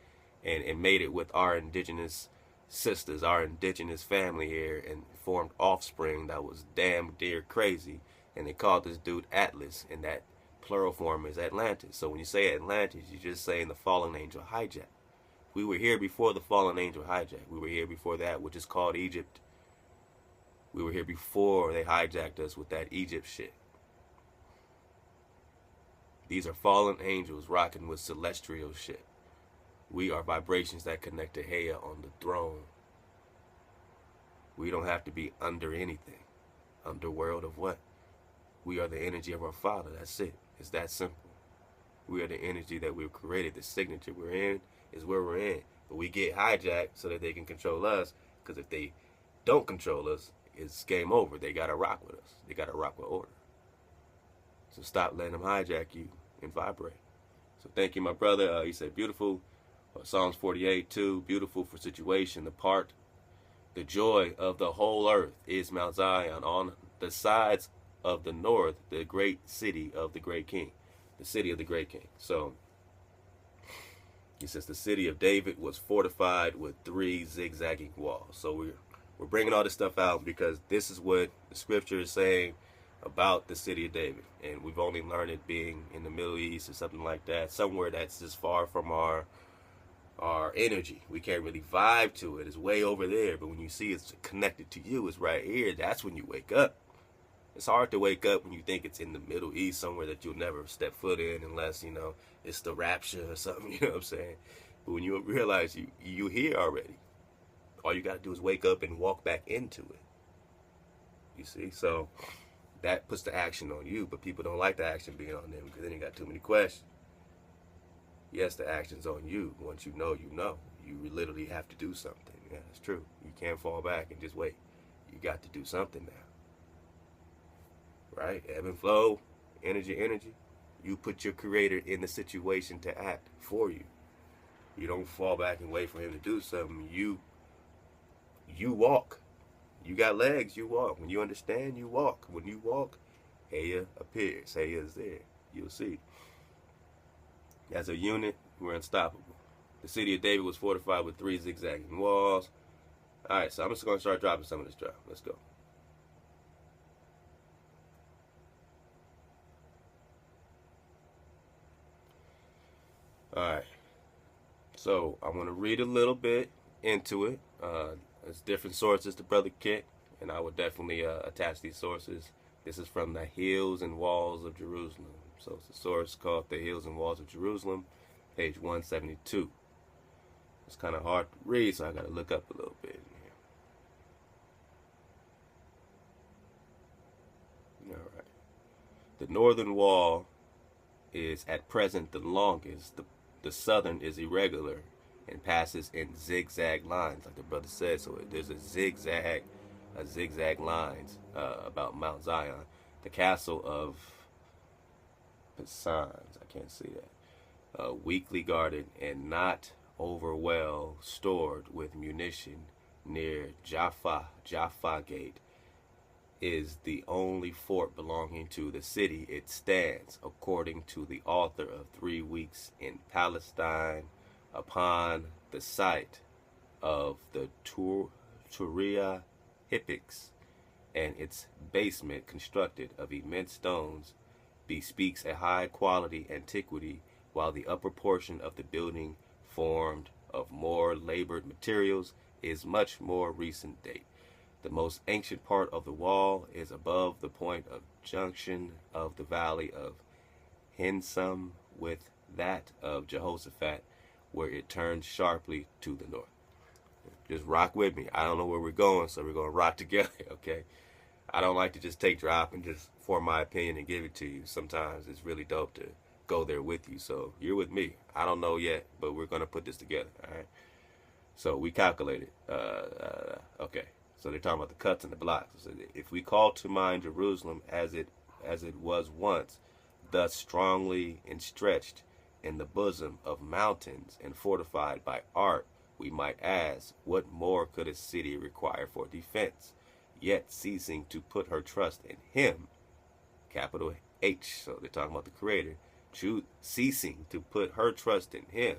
and made it with our indigenous sisters, our indigenous family here, and formed offspring that was damn dear crazy. And they called this dude Atlas, and that plural form is Atlantis. So when you say Atlantis, you're just saying the fallen angel hijacked. We were here before the fallen angel hijacked. We were here before that, which is called Egypt. We were here before they hijacked us with that Egypt shit. These are fallen angels rocking with celestial shit. We are vibrations that connect to Hea on the throne. We don't have to be under anything. Underworld of what? We are the energy of our Father. That's it. It's that simple. We are the energy that we've created. The signature we're in is where we're in. But we get hijacked so that they can control us. Because if they don't control us, it's game over. They got to rock with us. They got to rock with order. So stop letting them hijack you and vibrate. So thank you, my brother. He said, beautiful. Psalms 48:2, beautiful for situation. The joy of the whole earth is Mount Zion, on the sides of the north, the great city of the great king. The city of the great king. So he says the city of David was fortified with 3 zigzagging walls. So We're bringing all this stuff out because this is what the scripture is saying about the city of David. And we've only learned it being in the Middle East or something like that, somewhere that's just far from our energy. We can't really vibe to it. It's way over there. But when you see it's connected to you, it's right here, that's when you wake up. It's hard to wake up when you think it's in the Middle East, somewhere that you'll never step foot in unless, you know, it's the rapture or something, you know what I'm saying? But when you realize you here already, all you got to do is wake up and walk back into it. You see? So that puts the action on you, but people don't like the action being on them because then you got too many questions. Yes, the action's on you. Once you know, you know. You literally have to do something. Yeah, it's true. You can't fall back and just wait. You got to do something now. Right? Ebb and flow, energy. You put your creator in the situation to act for you. You don't fall back and wait for him to do something. You walk. You got legs, you walk. When you understand, you walk. When you walk, Heya appears. Heya is there. You'll see. As a unit, we're unstoppable. The city of David was fortified with 3 zigzagging walls. Alright, so I'm just going to start dropping some of this drop. Let's go. Alright, so I want to read a little bit into it. There's different sources the brother Kit, and I would definitely attach these sources. This is from the Hills and Walls of Jerusalem. So it's a source called The Hills and Walls of Jerusalem, page 172. It's kind of hard to read, so I got to look up a little bit in here. Alright. The northern wall is at present the longest. The southern is irregular and passes in zigzag lines, like the brother said. So there's a zigzag lines about Mount Zion. The castle of Pesans, I can't see that. Weakly guarded and not over well stored with munition near Jaffa Gate is the only fort belonging to the city. It stands, according to the author of 3 Weeks in Palestine, upon the site of the Turia Hippics, and its basement, constructed of immense stones, bespeaks a high quality antiquity, while the upper portion of the building, formed of more labored materials, is much more recent date. The most ancient part of the wall is above the point of junction of the valley of Hinsum with that of Jehoshaphat, where it turns sharply to the north. Just rock with me. I don't know where we're going, so we're going to rock together, okay? I don't like to just take drop and just form my opinion and give it to you. Sometimes it's really dope to go there with you. So you're with me. I don't know yet, but we're going to put this together, all right? So we calculated. Okay. So they're talking about the cuts and the blocks. So if we call to mind Jerusalem as it was once, thus strongly entrenched in the bosom of mountains and fortified by art, we might ask, what more could a city require for defense? Yet ceasing to put her trust in him, capital H, so they're talking about the Creator, ceasing to put her trust in him,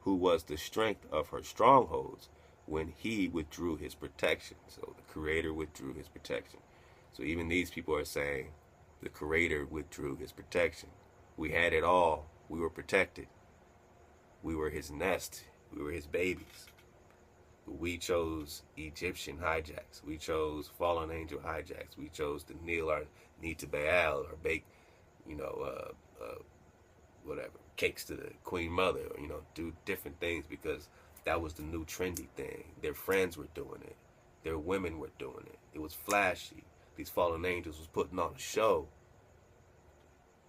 who was the strength of her strongholds, when he withdrew his protection. So the Creator withdrew his protection. So even these people are saying the Creator withdrew his protection. We had it all. We were protected. We were his nest. We were his babies. We chose Egyptian hijacks. We chose fallen angel hijacks. We chose to kneel our knee to Baal or bake, whatever, cakes to the Queen Mother, or, do different things because that was the new trendy thing. Their friends were doing it. Their women were doing it. It was flashy. These fallen angels was putting on a show.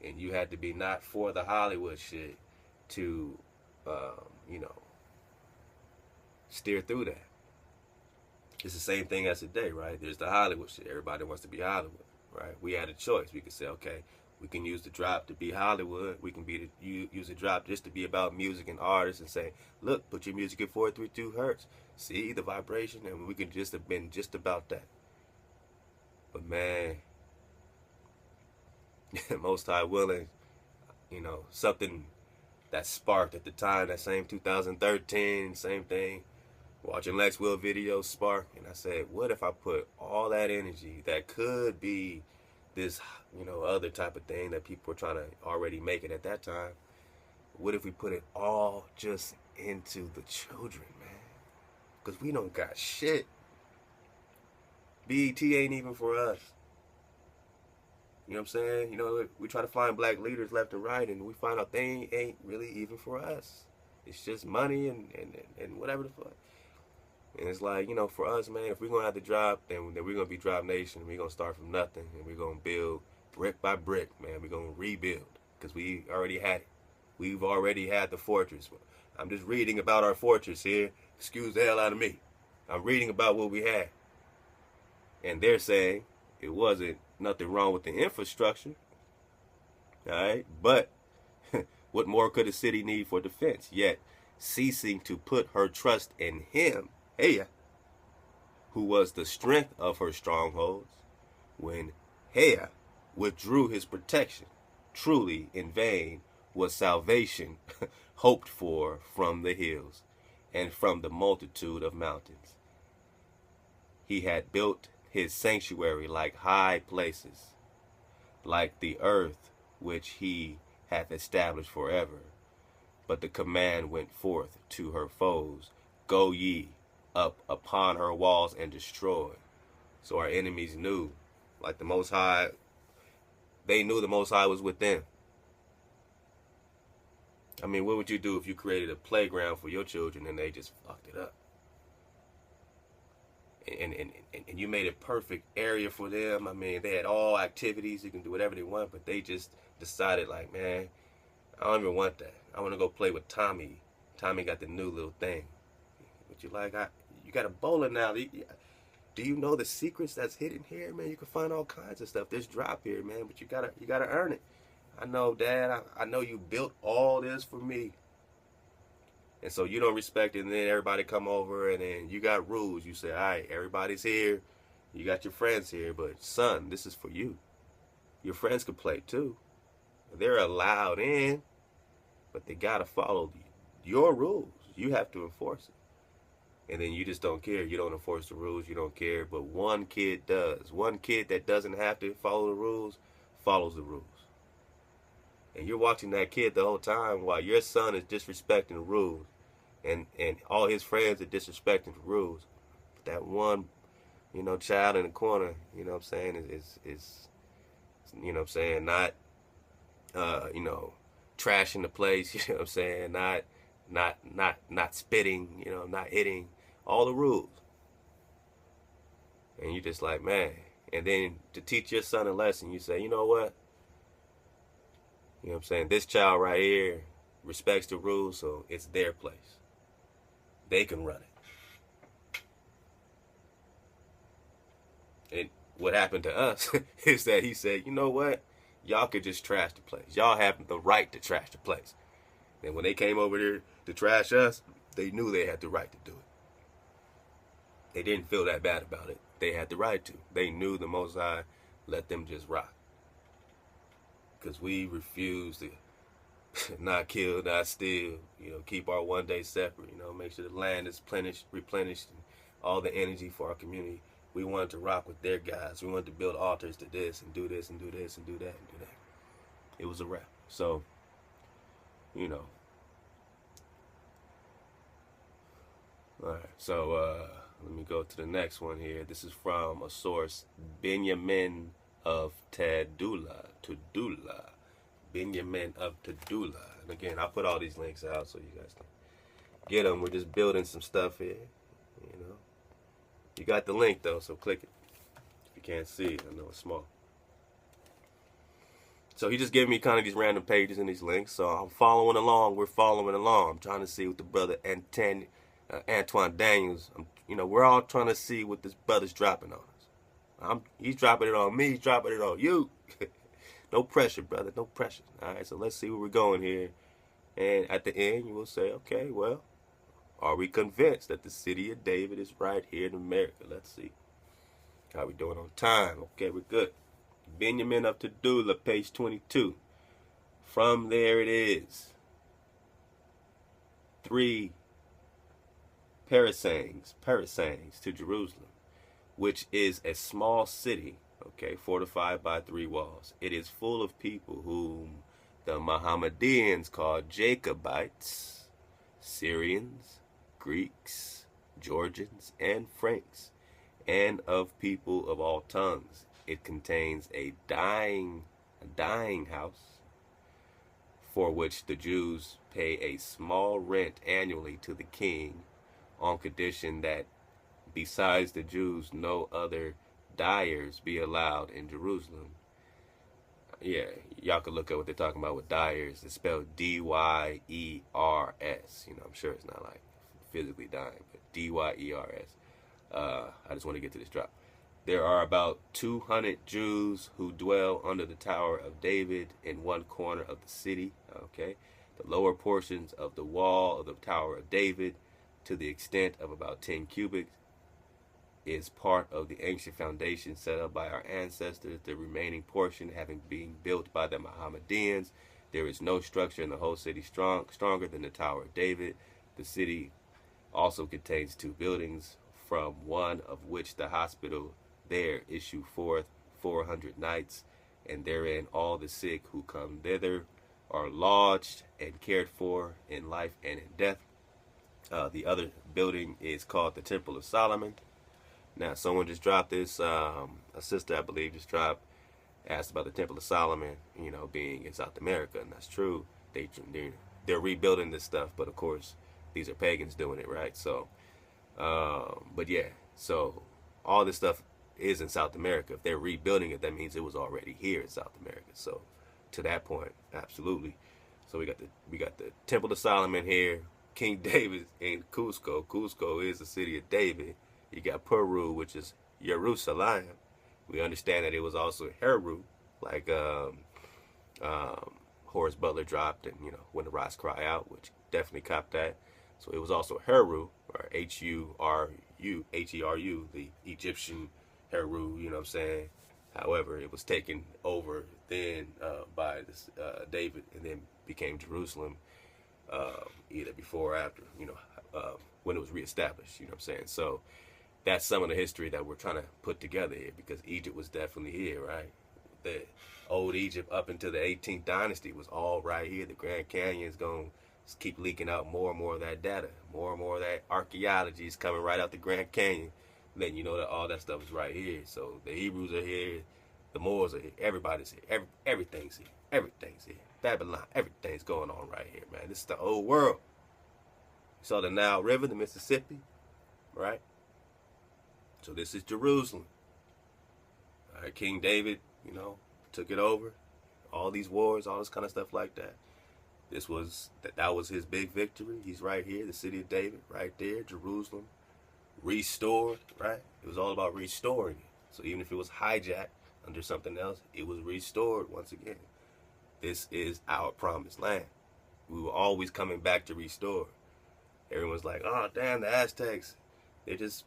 And you had to be not for the Hollywood shit to, steer through that. It's the same thing as today, right? There's the Hollywood shit. Everybody wants to be Hollywood, right? We had a choice. We could say, okay, we can use the drop to be Hollywood. We can use the drop just to be about music and artists and say, look, put your music at 432 hertz. See the vibration? And we could just have been just about that. But man, Most High willing, something that sparked at the time, that same 2013, same thing, watching Lex Will videos spark, and I said, what if I put all that energy that could be this, other type of thing that people were trying to already make it at that time? What if we put it all just into the children, man? Because we don't got shit. BET ain't even for us. You know what I'm saying? We try to find black leaders left and right, and we find out they ain't really even for us. It's just money and whatever the fuck. And it's like, for us, man, if we're going to have to drop, then we're going to be Drop Nation. We're going to start from nothing, and we're going to build brick by brick, man. We're going to rebuild because we already had it. We've already had the fortress. I'm just reading about our fortress here. Excuse the hell out of me. I'm reading about what we had. And they're saying it wasn't nothing wrong with the infrastructure. All right? But what more could a city need for defense? Yet ceasing to put her trust in him, Heya, who was the strength of her strongholds, when Heya withdrew his protection, truly in vain was salvation hoped for from the hills and from the multitude of mountains. He had built his sanctuary like high places, like the earth which he hath established forever. But the command went forth to her foes, go ye up upon her walls and destroy. So our enemies knew, like the Most High, they knew the Most High was with them. I mean, what would you do if you created a playground for your children and they just fucked it up? And you made a perfect area for them. I mean, they had all activities. You can do whatever they want, but they just decided, like, man, I don't even want that. I want to go play with Tommy. Tommy got the new little thing. But you like, you got a bowling now. Do you know the secrets that's hidden here, man? You can find all kinds of stuff. There's drop here, man, but you gotta earn it. I know, Dad. I know you built all this for me. And so you don't respect it, and then everybody come over, and then you got rules. You say, all right, everybody's here. You got your friends here, but son, this is for you. Your friends can play too. They're allowed in, but they got to follow your rules. You have to enforce it. And then you just don't care. You don't enforce the rules. You don't care. But one kid does. One kid that doesn't have to follow the rules follows the rules. And you're watching that kid the whole time while your son is disrespecting the rules. And all his friends are disrespecting the rules. That one, child in the corner, what I'm saying, is what I'm saying, not, trashing the place, what I'm saying, not spitting, not hitting, all the rules. And you just like, man. And then to teach your son a lesson, you say, you know what? You know what I'm saying? This child right here respects the rules, so it's their place. They can run it. And what happened to us is that he said, you know what? Y'all could just trash the place. Y'all have the right to trash the place. And when they came over there to trash us, they knew they had the right to do it. They didn't feel that bad about it. They had the right to. They knew the Most High let them just rock. Because we refuse to not kill, not steal, keep our one day separate, make sure the land is replenished, and all the energy for our community. We wanted to rock with their guys. We wanted to build altars to this and do this and do this and do that and do that. It was a wrap. So, All right, so let me go to the next one here. This is from a source, Benjamin of Tudela. Benjamin of Tudela. And again, I'll put all these links out so you guys can get them. We're just building some stuff here, You got the link, though, so click it. If you can't see it, I know it's small. So he just gave me kind of these random pages and these links. So I'm following along. We're following along. I'm trying to see what the brother Antoine Daniels, we're all trying to see what this brother's dropping on us. He's dropping it on me. He's dropping it on you. No pressure, brother. No pressure. All right, so let's see where we're going here. And at the end, you will say, okay, well, are we convinced that the city of David is right here in America? Let's see. How we doing on time? Okay, we're good. Benjamin of Tudela, page 22. From there it is. 3 parasangs to Jerusalem, which is a small city, okay, fortified by 3 walls. It is full of people whom the Mohammedans call Jacobites, Syrians, Greeks, Georgians, and Franks, and of people of all tongues. It contains a dying house, for which the Jews pay a small rent annually to the king, on condition that besides the Jews no other dyers be allowed in Jerusalem. Yeah, y'all can look at what they're talking about with dyers. It's spelled Dyers. I'm sure it's not like physically dying, but Dyers. I just want to get to this drop. There are about 200 Jews who dwell under the Tower of David in one corner of the city. Okay, the lower portions of the wall of the Tower of David, to the extent of about 10 cubits, is part of the ancient foundation set up by our ancestors. The remaining portion having been built by the Mohammedans. There is no structure in the whole city stronger than the Tower of David. The city also contains 2 buildings, from one of which the hospital there issue forth 400 nights, and therein all the sick who come thither are lodged and cared for in life and in death. The other building is called the Temple of Solomon. Now, someone just dropped this, a sister, I believe, just asked about the Temple of Solomon, being in South America, and that's true. They're rebuilding this stuff, but of course, these are pagans doing it, right? So, but yeah, so all this stuff is in South America. If they're rebuilding it, that means it was already here in South America. So, to that point, absolutely. So we got the Temple of Solomon here, King David in Cuzco. Cuzco is the city of David. You got Peru, which is Jerusalem. We understand that it was also Heru, like Horace Butler dropped, and when the rocks cry out, which definitely copped that. So it was also Heru, or H-U-R-U, H-E-R-U, the Egyptian Heru, you know what I'm saying? However, it was taken over then by this, David, and then became Jerusalem, either before or after, when it was reestablished, you know what I'm saying? So that's some of the history that we're trying to put together here, because Egypt was definitely here, right? The old Egypt up into the 18th dynasty was all right here. The Grand Canyon is going to keep leaking out more and more of that data. More and more of that archaeology is coming right out the Grand Canyon. Letting you know that all that stuff is right here. So the Hebrews are here. The Moors are here. Everybody's here. Everything's here. Everything's here. Babylon. Everything's going on right here, man. This is the whole world. You saw the Nile River, the Mississippi, right? So this is Jerusalem. All right, King David, took it over. All these wars, all this kind of stuff like that. That was his big victory. He's right here, the city of David, right there, Jerusalem, restored, right? It was all about restoring it. So even if it was hijacked under something else, it was restored once again. This is our promised land. We were always coming back to restore. Everyone's like, oh, damn, the Aztecs, they're just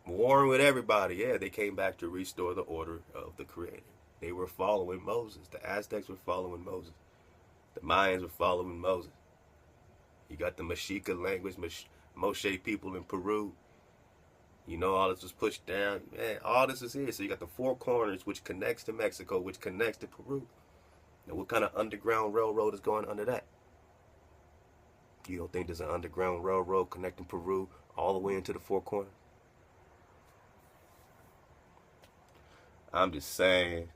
warring with everybody. Yeah, they came back to restore the order of the Creator. They were following Moses. The Aztecs were following Moses. The Mayans were following Moses. You got the Mashiki language, Mosaic people in Peru. All this was pushed down. Man, all this is here. So you got the 4 corners, which connects to Mexico, which connects to Peru. Now, what kind of underground railroad is going under that? You don't think there's an underground railroad connecting Peru all the way into the 4 corners? I'm just saying.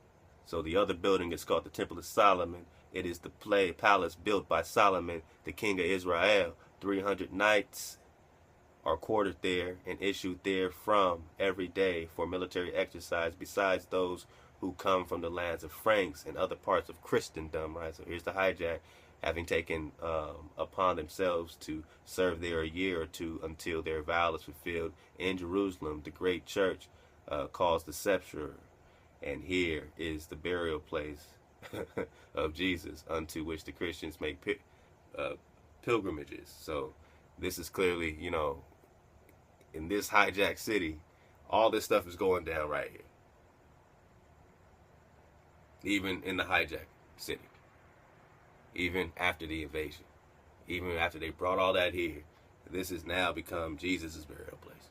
So the other building is called the Temple of Solomon. It is the palace built by Solomon, the king of Israel. 300 knights are quartered there and issued there from every day for military exercise, besides those who come from the lands of Franks and other parts of Christendom, right? So here's the hijack, having taken upon themselves to serve there a year or two until their vow is fulfilled in Jerusalem, the great church calls the sepulchre, and here is the burial place of Jesus, unto which the Christians make pilgrimages. So this is clearly, in this hijacked city, all this stuff is going down right here. Even in the hijacked city. Even after the invasion. Even after they brought all that here. This has now become Jesus' burial place.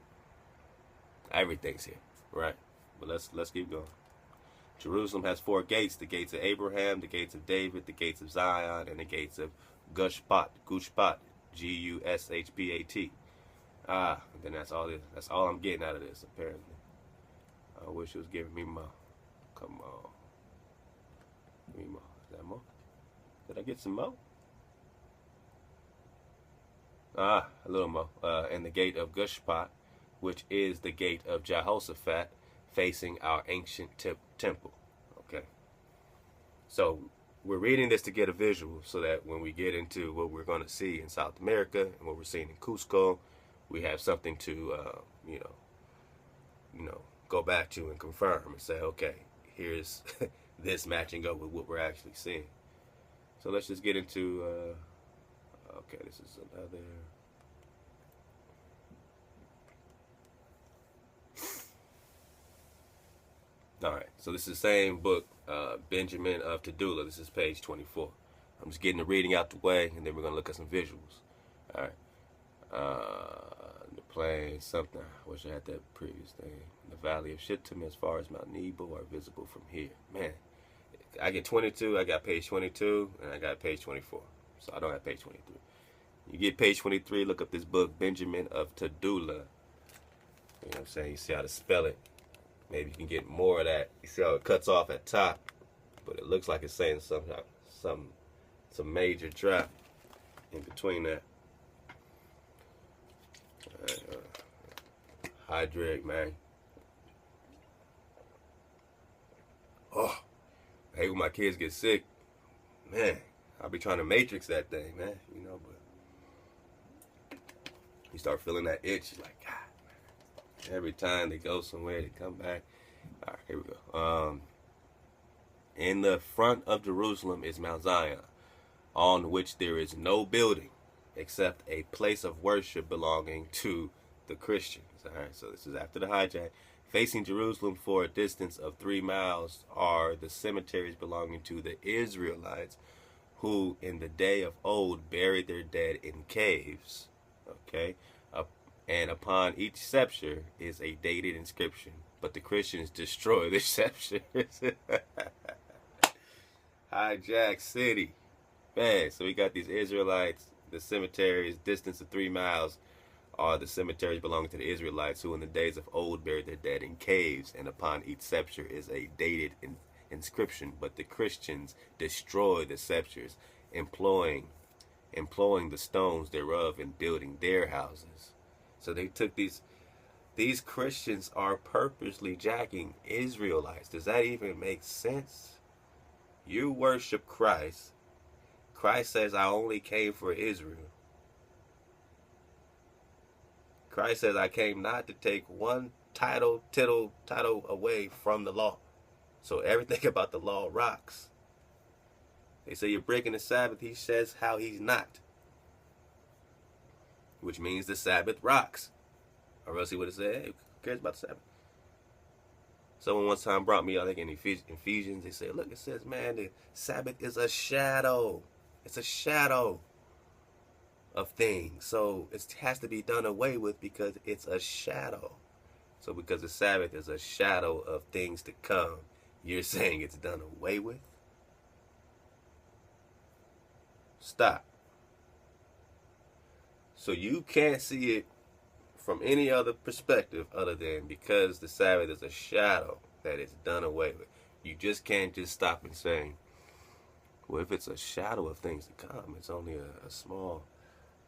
Everything's here, right? But let's keep going. Jerusalem has 4 gates: the gates of Abraham, the gates of David, the gates of Zion, and the gates of Gushpat, Gushpat. And then that's all I'm getting out of this, apparently. I wish it was giving me more. Come on. Give me more. Is that more? Did I get some more? A little more. And the gate of Gushpat, which is the gate of Jehoshaphat, facing our ancient temple. Okay. So we're reading this to get a visual so that when we get into what we're going to see in South America and what we're seeing in Cuzco, we have something to, go back to and confirm and say, okay, here's this matching up with what we're actually seeing. So let's just get into, okay, this is another. All right, so this is the same book, Benjamin of Tudela. This is page 24. I'm just getting the reading out the way, and then we're going to look at some visuals. All right. The plain, something. I wish I had that previous thing. The valley of Shittim as far as Mount Nebo are visible from here. Man, I get 22. I got page 22, and I got page 24. So I don't have page 23. You get page 23, look up this book, Benjamin of Tudela. You know what I'm saying? You see how to spell it. Maybe you can get more of that. You see how it cuts off at top, but it looks like it's saying some major drop in between that. Hydrate, man. Oh, I hate when my kids get sick. Man, I'll be trying to matrix that thing, man. But you start feeling that itch, like, God. Every time they go somewhere, they come back. All right, here we go. In the front of Jerusalem is Mount Zion, on which there is no building except a place of worship belonging to the Christians. All right, so this is after the hijack. Facing Jerusalem for a distance of 3 miles are the cemeteries belonging to the Israelites, who in the day of old buried their dead in caves. Okay. And upon each sepulchre is a dated inscription, but the Christians destroy the sepulchres. Hijack city. Man, so we got these Israelites, the cemeteries, distance of 3 miles are the cemeteries belonging to the Israelites, who in the days of old buried their dead in caves, and upon each sepulchre is a dated inscription, but the Christians destroy the sepulchres, employing the stones thereof in building their houses. So they took these Christians are purposely jacking Israelites. Does that even make sense? You worship Christ. Christ says, I only came for Israel. Christ says, I came not to take one title away from the law. So everything about the law rocks. They say you're breaking the Sabbath. He says how he's not. Which means the Sabbath rocks. Or else he would have said, hey, who cares about the Sabbath? Someone one time brought me, I think in Ephesians, they said, look, it says, man, the Sabbath is a shadow. It's a shadow of things. So it has to be done away with because it's a shadow. So because the Sabbath is a shadow of things to come, you're saying it's done away with? Stop. So you can't see it from any other perspective other than because the Sabbath is a shadow that it's done away with. You just can't just stop and say, well, if it's a shadow of things to come, it's only a small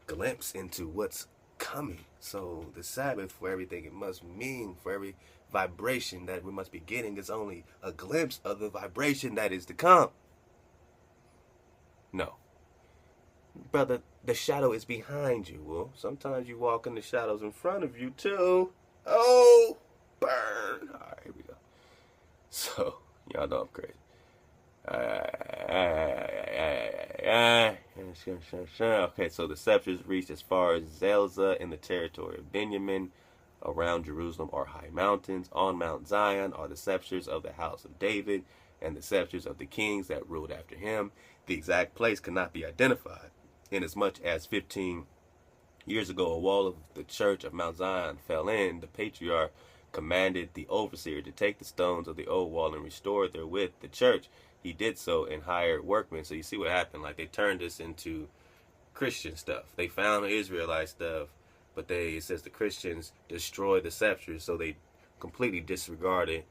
glimpse into what's coming. So the Sabbath, for everything it must mean, for every vibration that we must be getting, is only a glimpse of the vibration that is to come. No. Brother, the shadow is behind you. Well, sometimes you walk in the shadows in front of you too. Oh, burn. All right, here we go. So, y'all know I'm crazy. Okay, so the scepters reached as far as Zelzah in the territory of Benjamin. Around Jerusalem are high mountains. On Mount Zion are the scepters of the house of David and the scepters of the kings that ruled after him. The exact place cannot be identified, inasmuch as 15 Years ago, a wall of the church of Mount Zion fell in. The patriarch commanded the overseer to take the stones of the old wall and restore therewith the church. He did so and hired workmen. So you see what happened. Like, they turned this into Christian stuff. They found Israelite stuff, but it says the Christians destroyed the scepters, so they completely disregard it,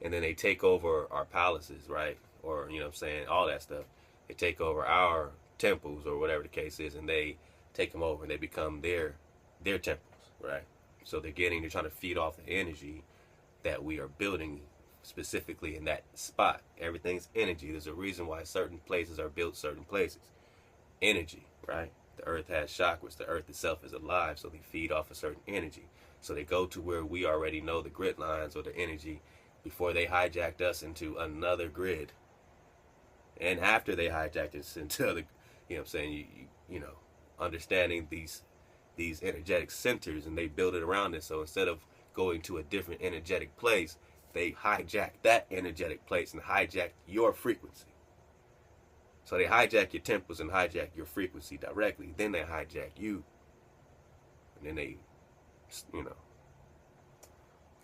and then they take over our palaces, right? Or, you know what I'm saying, all that stuff. They take over our temples or whatever the case is, and they take them over and they become their temples, right? So they're trying to feed off the energy that we are building specifically in that spot. Everything's energy. There's a reason why certain places are built certain places. Energy, right? The earth has chakras. The earth itself is alive, so they feed off a certain energy. So they go to where we already know the grid lines or the energy before they hijacked us into another grid. And after they hijacked us into other, you know what I'm saying, you know, understanding these energetic centers, and they build it around it. So instead of going to a different energetic place, they hijack that energetic place and hijack your frequency. So they hijack your temples and hijack your frequency directly. Then they hijack you. And then they, you know,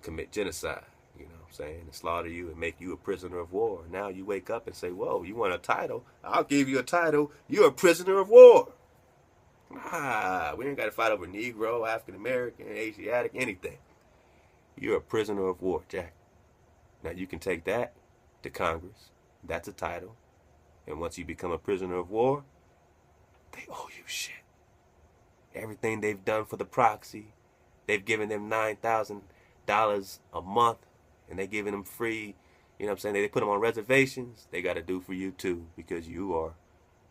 commit genocide, you know what I'm saying, and slaughter you and make you a prisoner of war. Now you wake up and say, whoa, you want a title? I'll give you a title. You're a prisoner of war. We ain't got to fight over Negro, African American, Asiatic, anything. You're a prisoner of war, Jack. Now you can take that to Congress. That's a title. And once you become a prisoner of war, they owe you shit. Everything they've done for the proxy, they've given them $9,000 a month, and they're giving them free, you know what I'm saying, they put them on reservations. They got to do for you too, because you are,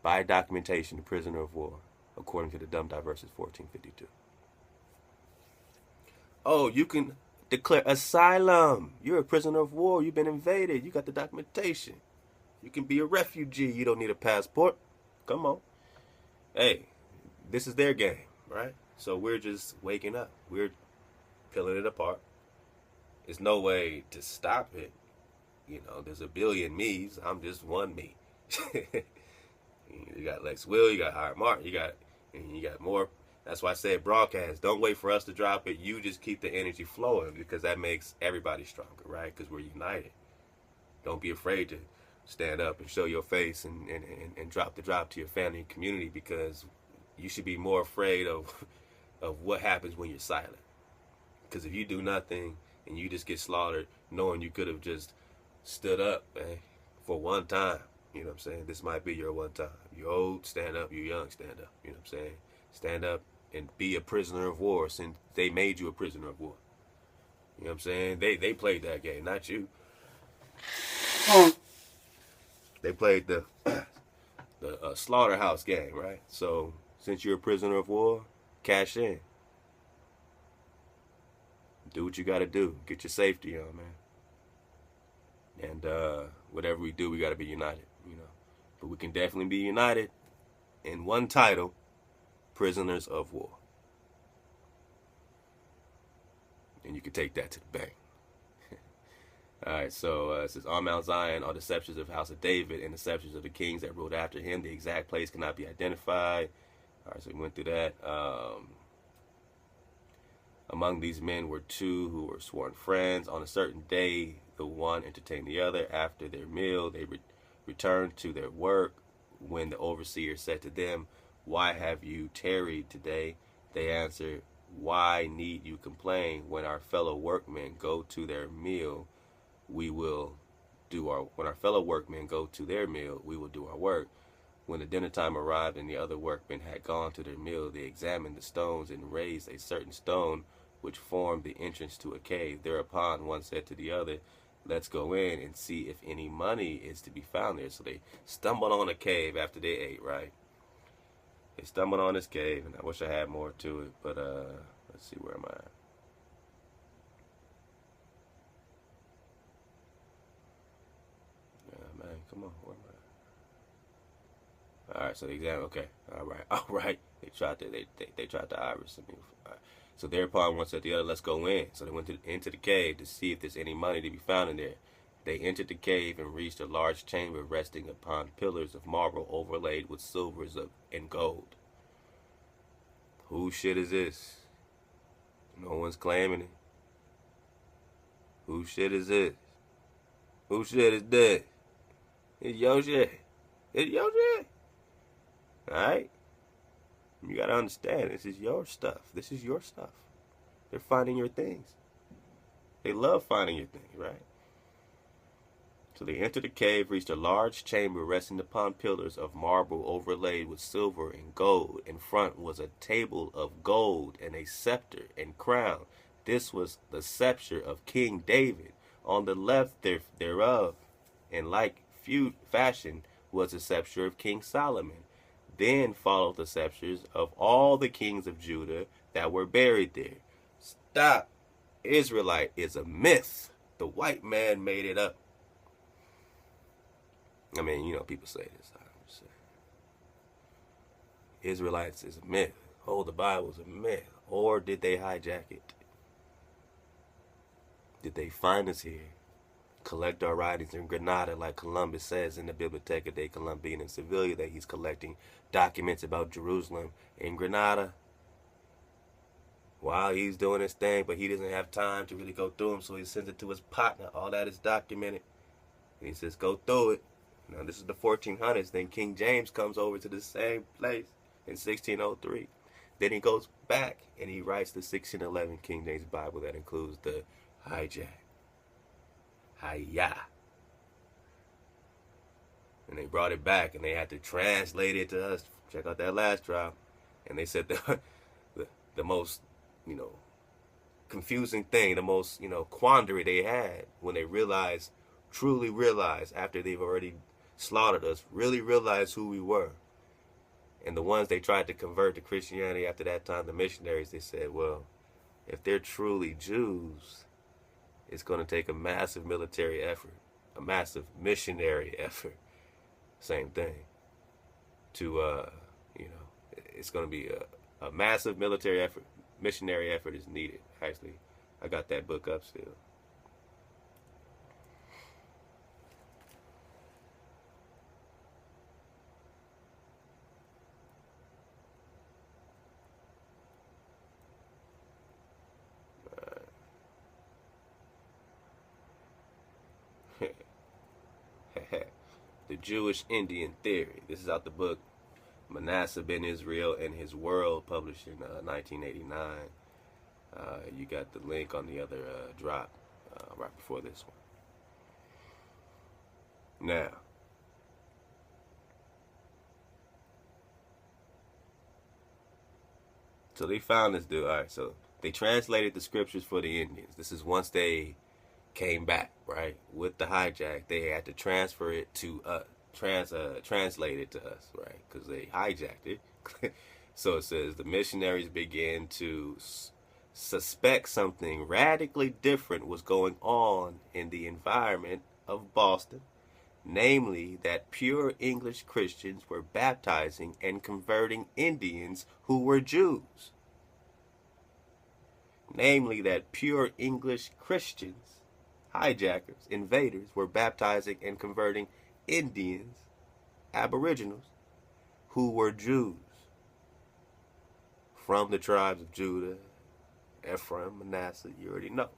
by documentation, a prisoner of war, according to the Dumb Diverses 1452. Oh, you can declare asylum. You're a prisoner of war. You've been invaded. You got the documentation. You can be a refugee. You don't need a passport. Come on. Hey, this is their game, right? So we're just waking up. We're peeling it apart. There's no way to stop it. You know, there's a billion me's. I'm just one me. You got Lex Will. You got Howard Martin. You got more. That's why I said broadcast. Don't wait for us to drop it. You just keep the energy flowing, because that makes everybody stronger, right? Because we're united. Don't be afraid to stand up and show your face and drop the drop to your family and community, because you should be more afraid of what happens when you're silent. Because if you do nothing and you just get slaughtered, knowing you could have just stood up, man, for one time, you know what I'm saying? This might be your one time. You're old, stand up. You're young, stand up. You know what I'm saying? Stand up and be a prisoner of war, since they made you a prisoner of war. You know what I'm saying? They played that game, not you. They played the slaughterhouse game, right? So since you're a prisoner of war, cash in. Do what you got to do. Get your safety on, man. And whatever we do, we got to be united, you know. But we can definitely be united in one title: prisoners of war. And you can take that to the bank. All right, so it says, on Mount Zion are the scepters of the house of David and the scepters of the kings that ruled after him. The exact place cannot be identified. All right, so we went through that. Among these men were two who were sworn friends. On a certain day, the one entertained the other. After their meal, they returned to their work. When the overseer said to them, "Why have you tarried today?" they answered, "Why need you complain? When our fellow workmen go to their meal, we will do our work. When the dinner time arrived and the other workmen had gone to their meal, they examined the stones and raised a certain stone which formed the entrance to a cave. Thereupon one said to the other, "Let's go in and see if any money is to be found there." So they stumbled on a cave after they ate, right? They stumbled on this cave, and I wish I had more to it, but let's see, where am I at? Yeah, man, come on, where am I at? All right, so the exam, okay, all right. They tried to iris me. All right. So thereupon one said to the other, "Let's go in." So they went into the cave to see if there's any money to be found in there. They entered the cave and reached a large chamber resting upon pillars of marble overlaid with silvers and gold. Whose shit is this? No one's claiming it. Whose shit is this? Whose shit is this? It's your shit. It's your shit. Alright? You gotta understand, this is your stuff. This is your stuff. They're finding your things. They love finding your things, right? So they entered the cave, reached a large chamber resting upon pillars of marble overlaid with silver and gold. In front was a table of gold and a scepter and crown. This was the scepter of King David. On the left thereof, in like fashion, was the scepter of King Solomon. Then followed the scepters of all the kings of Judah that were buried there. Stop. Israelite is a myth. The white man made it up. I mean, you know, people say this. I'm just saying. Israelites is a myth. Oh, the Bible's a myth. Or did they hijack it? Did they find us here? Collect our writings in Granada, like Columbus says in the Biblioteca de Colombia in Sevilla, that he's collecting documents about Jerusalem in Granada while he's doing his thing, but he doesn't have time to really go through them, so he sends it to his partner. All that is documented. And he says, go through it. Now, this is the 1400s. Then King James comes over to the same place in 1603. Then he goes back and he writes the 1611 King James Bible that includes the hijack. Hiya. And they brought it back and they had to translate it to us. Check out that last trial. And they said the most, you know, confusing thing, the most, you know, quandary they had when they truly realized after they've already slaughtered us, really realized who we were. And the ones they tried to convert to Christianity after that time, the missionaries, they said, well, if they're truly Jews, it's going to take a massive military effort, a massive missionary effort, same thing, to, you know, it's going to be a massive military effort, missionary effort is needed. Actually, I got that book up still. The Jewish Indian Theory. This is out the book Manasseh ben Israel and His World, published in 1989. You got the link on the other drop right before this one. Now, so they found this dude. All right, so they translated the scriptures for the Indians. This is once they came back, right, with the hijack. They had to transfer it to translate it to us, right, because they hijacked it. So it says the missionaries began to suspect something radically different was going on in the environment of Boston, namely that pure English Christians were baptizing and converting Indians who were Jews. Namely that pure English Christians, hijackers, invaders, were baptizing and converting Indians, aboriginals, who were Jews from the tribes of Judah, Ephraim, Manasseh, you already know.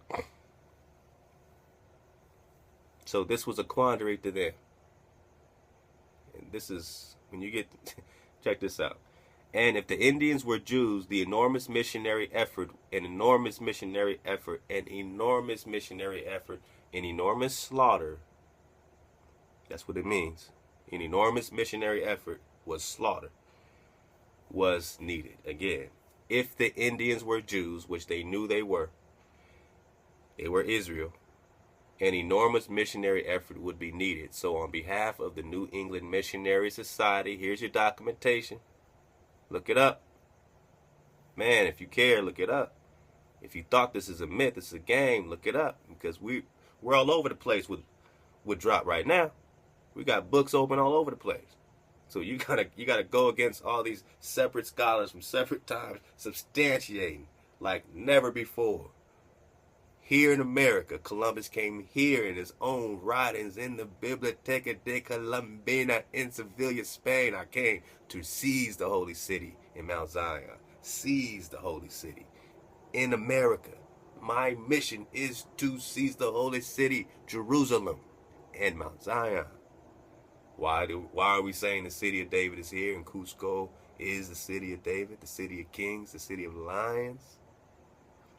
So this was a quandary to them. And this is, when you get, check this out. And if the Indians were Jews, the enormous missionary effort, an enormous slaughter, that's what it means. An enormous missionary effort was slaughter, was needed. Again, if the Indians were Jews, which they knew they were Israel, an enormous missionary effort would be needed. So on behalf of the New England Missionary Society, here's your documentation. Look it up. Man, if you care, look it up. If you thought this is a myth, this is a game, look it up. Because we're all over the place with drop right now. We got books open all over the place. So you gotta go against all these separate scholars from separate times, substantiating like never before. Here in America, Columbus came here in his own writings in the Biblioteca de Colombia in Sevilla, Spain. I came to seize the holy city in Mount Zion. seize the holy city. In America, my mission is to seize the holy city, Jerusalem, and Mount Zion. Why are we saying the city of David is here and Cuzco is the city of David, the city of kings, the city of lions?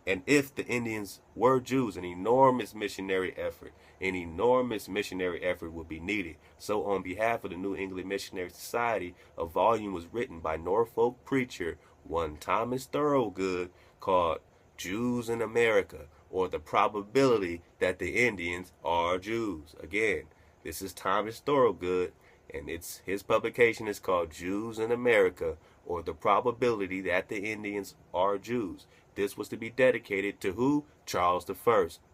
And if the Indians were Jews, an enormous missionary effort would be needed. So on behalf of the New England Missionary Society, a volume was written by Norfolk preacher one Thomas Thorogood called Jews in America, or the probability that the Indians are Jews. Again, this is Thomas Thorogood, and his publication is called Jews in America, or the probability that the Indians are Jews. This was to be dedicated to who? Charles I.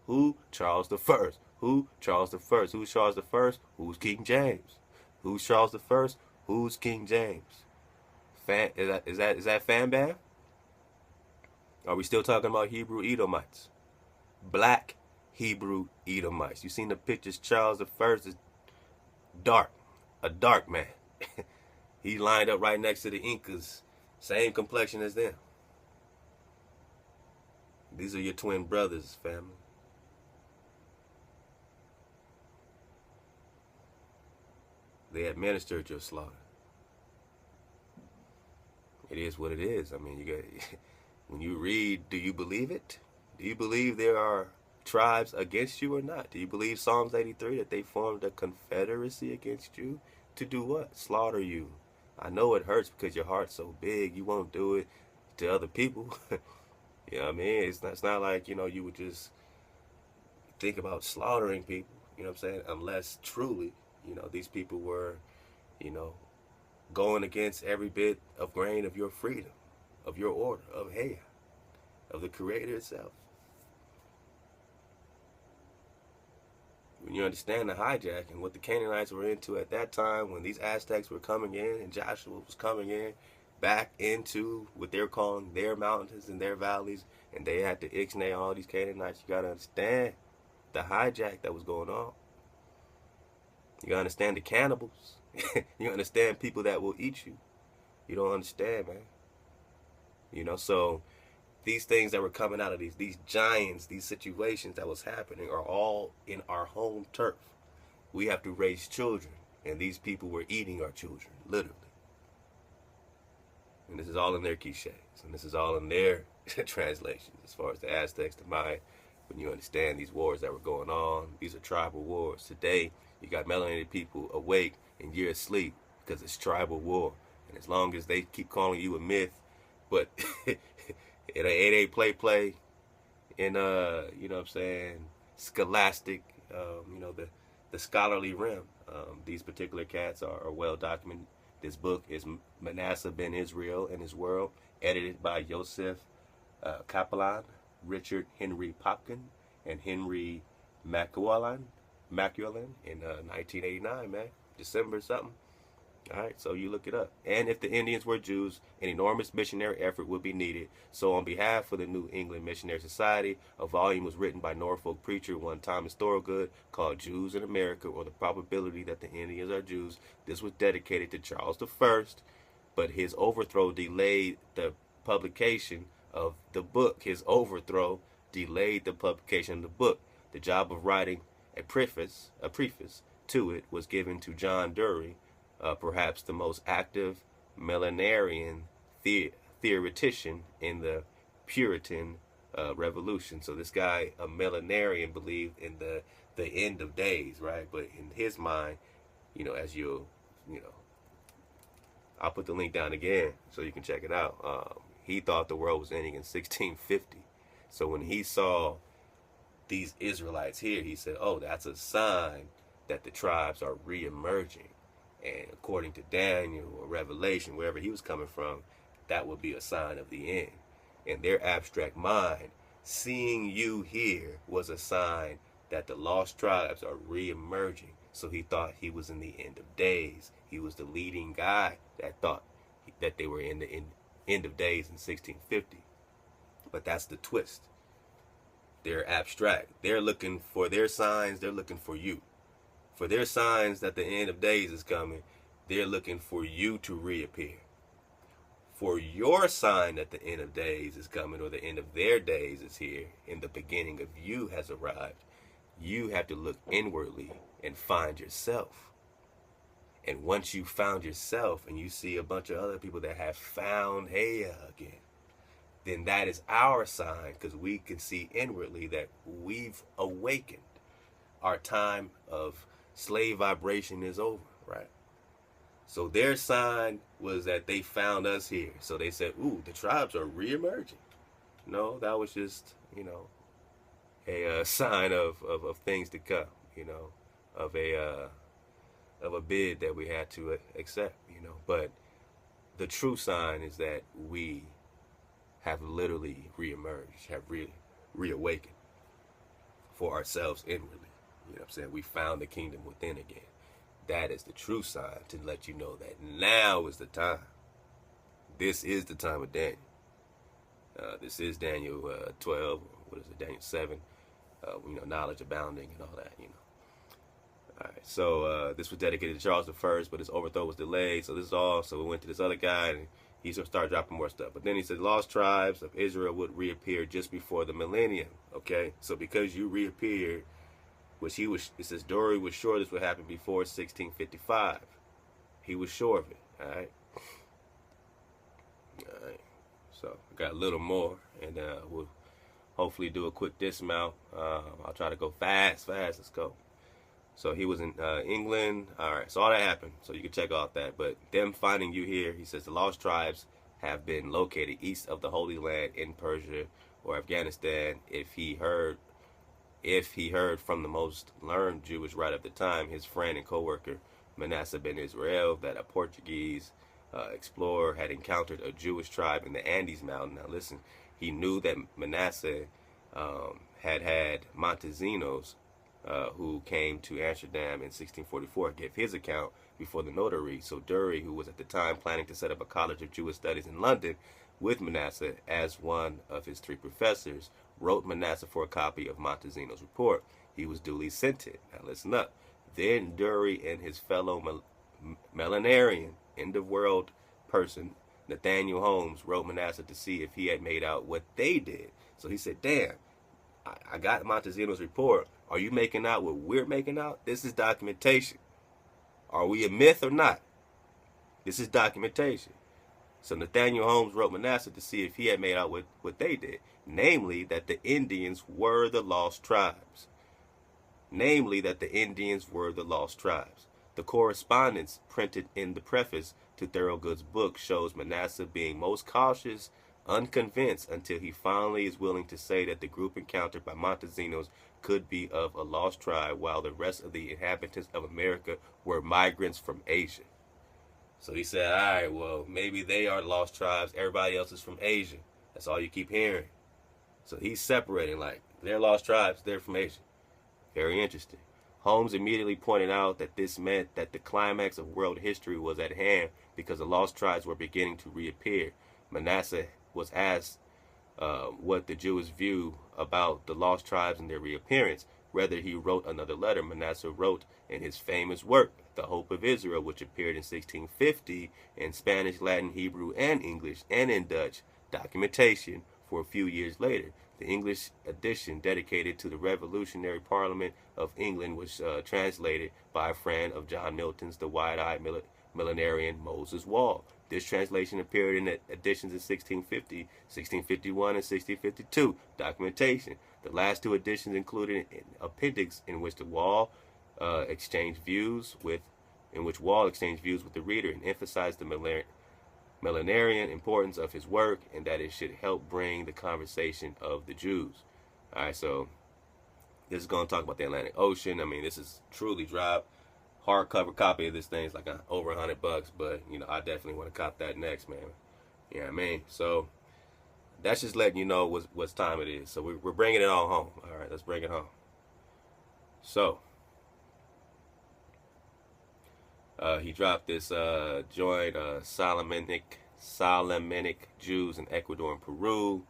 Who? Charles I. Who? Charles I. Who's Charles I? Who's King James? Who's Charles I? Who's King James? Is that fan bam? Are we still talking about Hebrew Edomites? Black Hebrew Edomites. You seen the pictures? Charles I is dark, a dark man. He lined up right next to the Incas, same complexion as them. These are your twin brothers, family. They administered your slaughter. It is what it is. I mean, you got when you read, do you believe it? Do you believe there are tribes against you or not? Do you believe Psalms 83 that they formed a confederacy against you to do what? Slaughter you. I know it hurts because your heart's so big. You won't do it to other people. You know what I mean? It's not like, you would just think about slaughtering people, you know what I'm saying? Unless truly, these people were, going against every bit of grain of your freedom, of your order, of Hea, of the Creator itself. When you understand the hijack and what the Canaanites were into at that time, when these Aztecs were coming in and Joshua was coming in, back into what they're calling their mountains and their valleys, and they had to ixnay all these Canaanites. You got to understand the hijack that was going on. You got to understand the cannibals. You understand people that will eat you. You don't understand, man. So these things that were coming out of these giants, these situations that was happening are all in our home turf. We have to raise children, and these people were eating our children, literally. And this is all in their cliches, and this is all in their translations as far as the Aztecs, the Maya. When you understand these wars that were going on, these are tribal wars. Today, you got melanated people awake and you're asleep because it's tribal war. And as long as they keep calling you a myth, but it ain't play in scholastic, the scholarly realm. These particular cats are well documented. This book is Manasseh ben Israel and His World, edited by Yosef Kaplan, Richard Henry Popkin, and Henry Macualan in 1989, man. December something. All right, so you look it up. And if the Indians were Jews, an enormous missionary effort would be needed. So on behalf of the New England Missionary Society, a volume was written by Norfolk preacher one Thomas Thorogood called Jews in America, or the probability that the Indians are Jews. This was dedicated to Charles I, but his overthrow delayed the publication of the book. His overthrow delayed the publication of the book. The job of writing a preface to it was given to John Dury, perhaps the most active millenarian theoretician in the Puritan Revolution. So this guy, a millenarian, believed in the end of days, right? But in his mind, I'll put the link down again so you can check it out. He thought the world was ending in 1650. So when he saw these Israelites here, he said, oh, that's a sign that the tribes are re-emerging. And according to Daniel or Revelation, wherever he was coming from, that would be a sign of the end. In their abstract mind, seeing you here was a sign that the lost tribes are re-emerging. So he thought he was in the end of days. He was the leading guy that thought that they were in the end of days in 1650. But that's the twist. They're abstract. They're looking for their signs. They're looking for you. For their signs that the end of days is coming, they're looking for you to reappear. For your sign that the end of days is coming, or the end of their days is here, and the beginning of you has arrived, you have to look inwardly and find yourself. And once you found yourself and you see a bunch of other people that have found Heya again, then that is our sign, because we can see inwardly that we've awakened. Our time of slave vibration is over, right? So their sign was that they found us here. So they said, ooh, the tribes are reemerging. No, that was just, a sign of things to come, of a bid that we had to accept, But the true sign is that we have literally reemerged, have reawakened for ourselves inwardly. You know what I'm saying? We found the kingdom within again. That is the true sign to let you know that now is the time. This is the time of Daniel. This is Daniel 12, Daniel 7, knowledge abounding and all that, All right, so this was dedicated to Charles I, but his overthrow was delayed. So this is all. So we went to this other guy, and he started dropping more stuff. But then he said lost tribes of Israel would reappear just before the millennium. Okay, so because you reappeared, it says Dory was sure this would happen before 1655. He was sure of it. All right. All right. So I got a little more, and we'll hopefully do a quick dismount. I'll try to go fast. Let's go. So he was in England. All right. So all that happened. So you can check out that. But them finding you here, he says the lost tribes have been located east of the Holy Land in Persia or Afghanistan. If he heard from the most learned Jewish writer of the time, his friend and co-worker Manasseh ben Israel, that a Portuguese explorer had encountered a Jewish tribe in the Andes Mountain. Now listen, he knew that Manasseh had Montesinos who came to Amsterdam in 1644, give his account before the notary. So Dury, who was at the time planning to set up a college of Jewish studies in London with Manasseh as one of his 3 professors, wrote Manasseh for a copy of Montesino's report. He was duly sent it. Now listen up. Then Dury and his fellow millenarian, end-of-world person, Nathaniel Holmes, wrote Manasseh to see if he had made out what they did. So he said, damn, I got Montesino's report. Are you making out what we're making out? This is documentation. Are we a myth or not? This is documentation. So Nathaniel Holmes wrote Manasseh to see if he had made out what they did, namely that the Indians were the lost tribes. The correspondence printed in the preface to Thorogood's book shows Manasseh being most cautious, unconvinced, until he finally is willing to say that the group encountered by Montesinos could be of a lost tribe, while the rest of the inhabitants of America were migrants from Asia. So he said, all right, well, maybe they are lost tribes. Everybody else is from Asia. That's all you keep hearing. So he's separating, like, they're lost tribes, they're from Asia. Very interesting. Holmes immediately pointed out that this meant that the climax of world history was at hand because the lost tribes were beginning to reappear. Manasseh was asked what the Jewish view about the lost tribes and their reappearance. Whether he wrote another letter. Manasseh wrote in his famous work, The Hope of Israel, which appeared in 1650 in Spanish, Latin, Hebrew, and English, and in Dutch documentation for a few years later. The English edition, dedicated to the Revolutionary Parliament of England, was translated by a friend of John Milton's, the wide-eyed millenarian Moses Wall. This translation appeared in editions in 1650, 1651, and 1652. Documentation. The last 2 editions included an appendix in which Wall exchanged views with the reader and emphasized the millenarian importance of his work and that it should help bring the conversation of the Jews. All right, so this is going to talk about the Atlantic Ocean. I mean, this is truly dropped. Hardcover copy of this thing is like over $100, but I definitely want to cop that next, man. You know what I mean? So that's just letting you know what time it is. So we're bringing it all home. All right, let's bring it home. So he dropped this joint Solomonic Jews in Ecuador and Peru.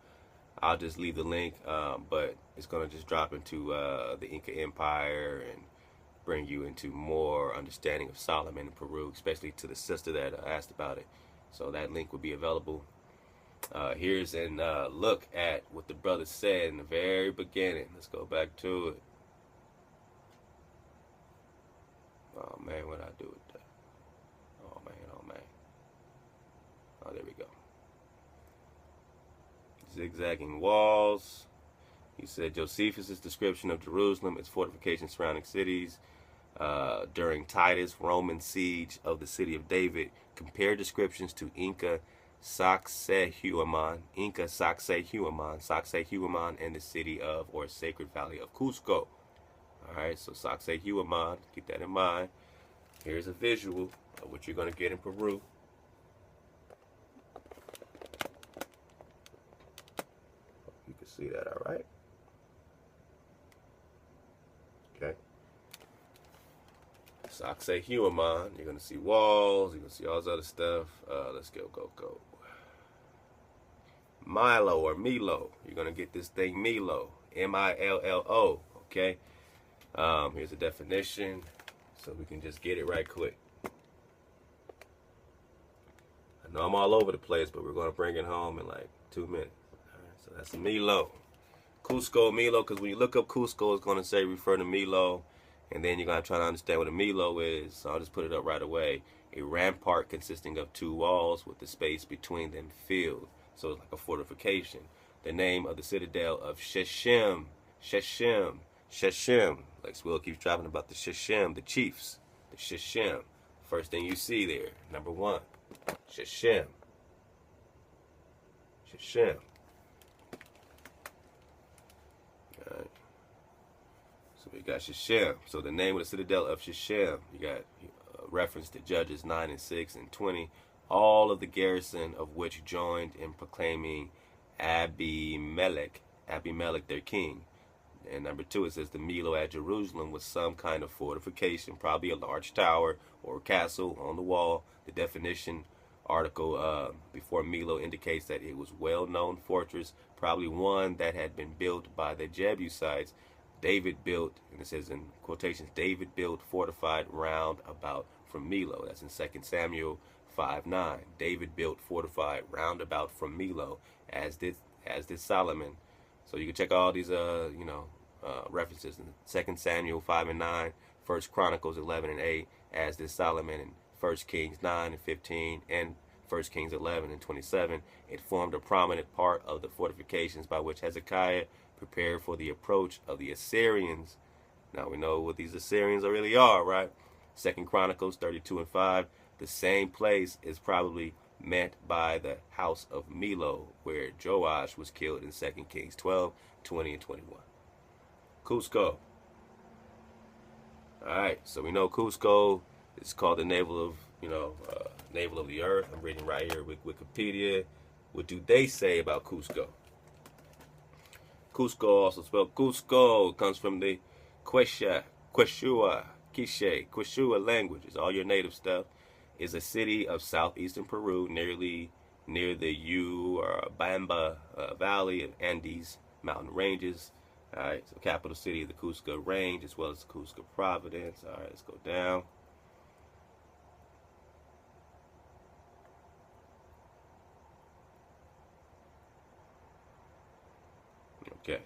I'll just leave the link, but it's going to just drop into the Inca Empire and bring you into more understanding of Solomon in Peru, especially to the sister that asked about it. So that link will be available. Here's a look at what the brother said in the very beginning. Let's go back to it. Oh man, what did I do with that? Oh man, oh man. Oh, there we go. Zigzagging walls. He said Josephus' description of Jerusalem, its fortifications surrounding cities, during Titus' Roman siege of the city of David, compared descriptions to Inca Sacsayhuaman, and the city of, or sacred valley of Cuzco. Alright, so Sacsayhuaman, keep that in mind. Here's a visual of what you're going to get in Peru. You can see that, alright? Okay. Sacsayhuaman, you're going to see walls, you're going to see all this other stuff. Let's go. Milo or Milo, you're going to get this thing Milo, M-I-L-L-O, okay? Here's a definition, so we can just get it right quick. I know I'm all over the place, but we're going to bring it home in like 2 minutes. All right, so that's Milo. Qosqo, Milo, because when you look up Qosqo, it's going to say refer to Milo, and then you're going to try to understand what a Milo is, so I'll just put it up right away. A rampart consisting of 2 walls with the space between them filled, so it's like a fortification. The name of the citadel of Shechem, like Will keeps dropping about the Shechem, the chiefs, the Shechem. First thing you see there, number 1, Shechem. All right. So we got Shechem. So the name of the citadel of Shechem, you got reference to Judges 9 and 6 and 20, all of the garrison of which joined in proclaiming Abimelech their king. And number 2, it says the Milo at Jerusalem was some kind of fortification, probably a large tower or castle on the wall. The definition article before Milo indicates that it was well-known fortress, probably one that had been built by the Jebusites. David built, and it says in quotations, David built fortified round about from Milo. That's in 2 Samuel 5:9. David built fortified round about from Milo, as did Solomon. So you can check all these references in 2 Samuel 5 and 9, 1 Chronicles 11 and 8, as did Solomon, and 1 Kings 9 and 15, and 1 Kings 11 and 27. It formed a prominent part of the fortifications by which Hezekiah prepared for the approach of the Assyrians. Now we know what these Assyrians really are, right? 2 Chronicles 32 and 5. The same place is probably meant by the house of Milo, where Joash was killed in 2 Kings 12, 20, and 21. Qosqo. Alright, so we know Qosqo is called the navel of, navel of the earth. I'm reading right here with Wikipedia. What do they say about Qosqo? Qosqo, also spelled Qosqo, comes from the Quechua language. It's all your native stuff. Is a city of southeastern Peru, nearly near the Bamba Valley of Andes mountain ranges. All right, so capital city of the Qusco range, as well as the Qusco province. All right, let's go down. Okay,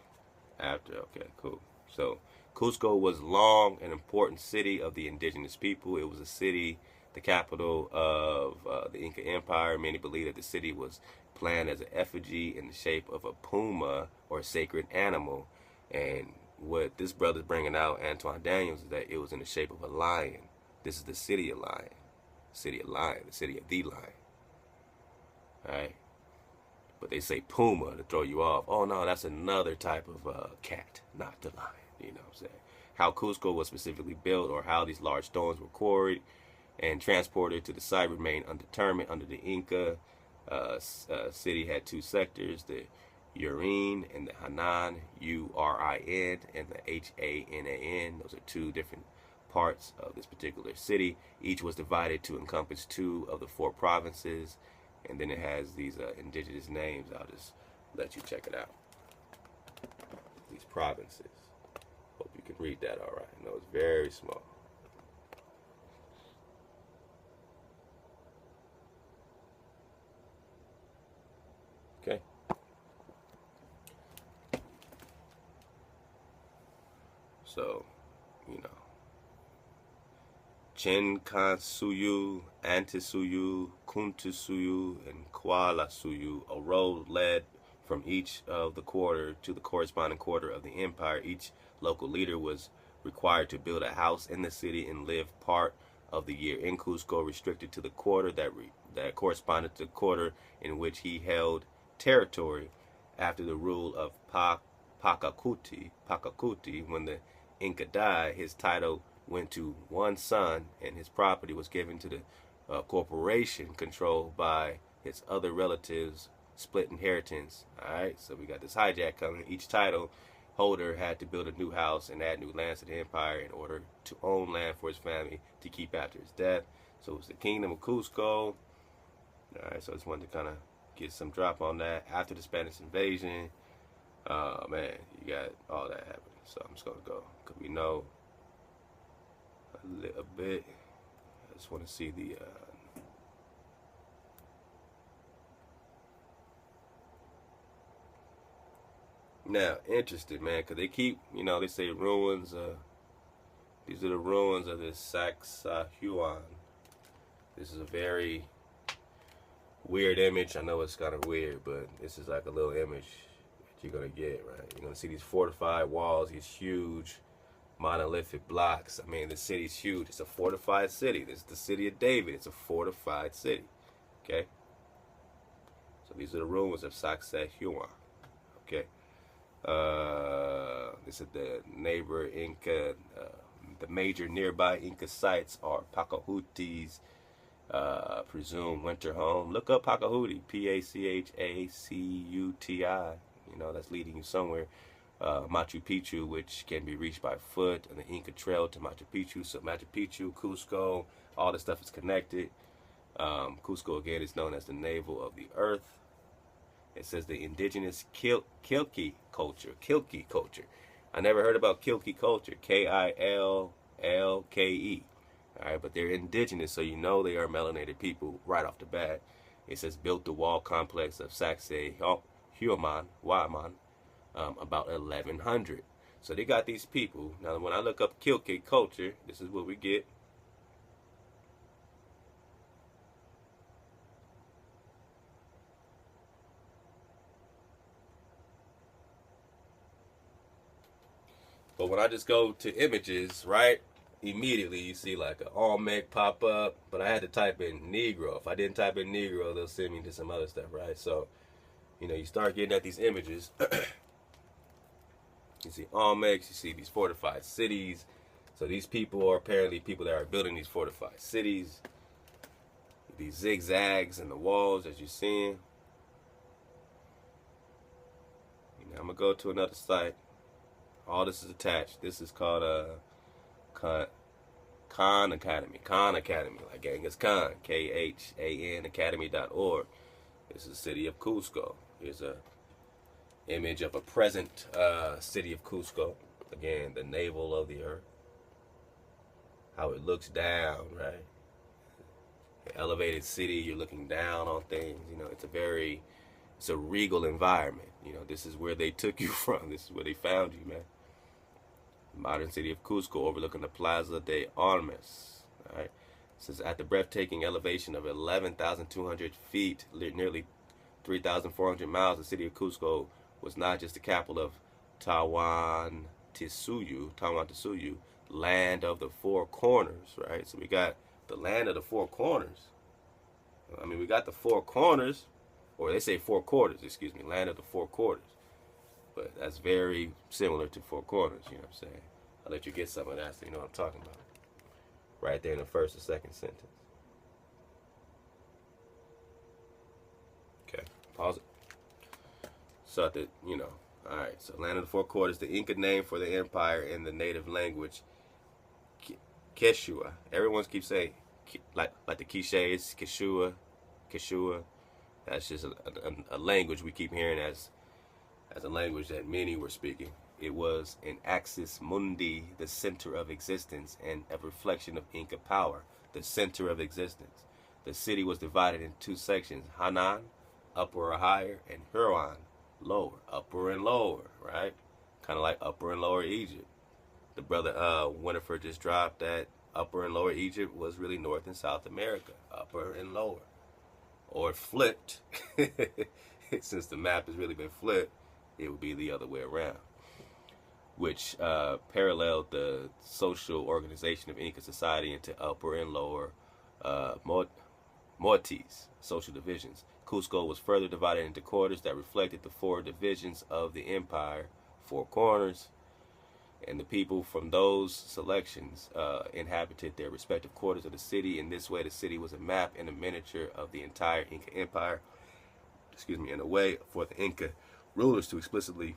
okay, cool. So Qusco was long an important city of the indigenous people. It was a city, the capital of the Inca Empire. Many believe that the city was planned as an effigy in the shape of a puma or sacred animal. And what this brother's bringing out, Antoine Daniels, is that it was in the shape of a lion. This is the city of lion. The city of the lion. All right? But they say puma to throw you off. Oh, no, that's another type of cat, not the lion. You know what I'm saying? How Qusco was specifically built or how these large stones were quarried and transported to the site remained undetermined. Under the Inca, city had two sectors, the Urin and the Hanan, U-R-I-N, and the H-A-N-A-N. Those are two different parts of this particular city. Each was divided to encompass two of the four provinces, and then it has these indigenous names. I'll just let you check it out. These provinces. Hope you can read that all right. I know it's very small. Okay. So, you know, Chinkansuyu, Antisuyu, Kuntisuyu, and Kualasuyu, a road led from each of the quarter to the corresponding quarter of the empire. Each local leader was required to build a house in the city and live part of the year in Cuzco, restricted to the quarter that corresponded to the quarter in which he held territory. After the rule of Pachacuti, when the Inca died, his title went to one son, and his property was given to the corporation controlled by his other relatives, split inheritance. All right, so we got this hijack coming. Each title holder had to build a new house and add new lands to the empire in order to own land for his family to keep after his death. So it was the kingdom of Cusco. All right, so I just wanted to kind of get some drop on that. After the Spanish invasion, man, you got all that happening. So I'm just going to go, because we know a little bit. I just want to see the now interested, man, because they keep, you know, they say ruins. These are the ruins of this Sacsayhuan. This is a very weird image. I know it's kind of weird, but this is like a little image that you're gonna get, right? You're gonna see these fortified walls, these huge monolithic blocks. I mean, the city's huge. It's a fortified city. This is the city of David. It's a fortified city. Okay. So these are the ruins of Sacsayhuan. Okay. This is the neighbor Inca. The major nearby Inca sites are Pachacuti's presumed winter home. Look up Pachacuti, Pachacuti. You know, that's leading you somewhere. Machu Picchu, which can be reached by foot, and the Inca Trail to Machu Picchu. So Machu Picchu, Cusco, all this stuff is connected. Cusco, again, is known as the navel of the earth. It says the indigenous Kilke culture. Kilke culture. I never heard about Kilke culture. Killke. All right, but they're indigenous, so you know they are melanated people right off the bat. It says built the wall complex of Sacsayhuaman, about 1100. So they got these people. Now, when I look up Kilke culture, this is what we get. But when I just go to images, right, immediately you see like an Olmec pop up. But I had to type in Negro. If I didn't type in Negro, they'll send me to some other stuff, right? So, you know, you start getting at these images. You see Olmecs, you see these fortified cities. So these people are apparently people that are building these fortified cities. These zigzags in the walls, as you're seeing. Now I'm going to go to another site. All this is attached. This is called Khan Academy. Khan Academy, like Genghis Khan. Khan Academy.org. This is the city of Cusco. Here's a image of a present city of Cusco. Again, the navel of the earth. How it looks down, right? An elevated city, you're looking down on things. You know, it's a regal environment. You know, this is where they took you from. This is where they found you, man. Modern city of Cusco, overlooking the Plaza de Armas. All right. It says at the breathtaking elevation of 11,200 feet, nearly 3,400 miles, the city of Cusco was not just the capital of Tahuantinsuyo, land of the four corners, right? So we got the land of the four corners. I mean, we got the four corners, or they say four quarters, excuse me, land of the four quarters. But that's very similar to four corners, you know what I'm saying? I'll let you get some of that so you know what I'm talking about. Right there in the first or second sentence. Okay, pause it. So that, you know, all right, so land of the four quarters, the Inca name for the empire in the native language, Quechua. Everyone keeps saying, like the cliches, Quechua. That's just a language we keep hearing as a language that many were speaking. It was an axis mundi, the center of existence, and a reflection of Inca power, the center of existence. The city was divided in two sections, Hanan, upper or higher, and Huron, lower, upper and lower, right? Kind of like Upper and Lower Egypt. The brother Winifred just dropped that Upper and Lower Egypt was really North and South America, upper and lower. Or flipped, since the map has really been flipped, it would be the other way around, which paralleled the social organization of Inca society into upper and lower moieties, social divisions. Cuzco was further divided into quarters that reflected the four divisions of the empire, four corners, and the people from those selections inhabited their respective quarters of the city. In this way, the city was a map and a miniature of the entire Inca empire, in a way for the Inca rulers to explicitly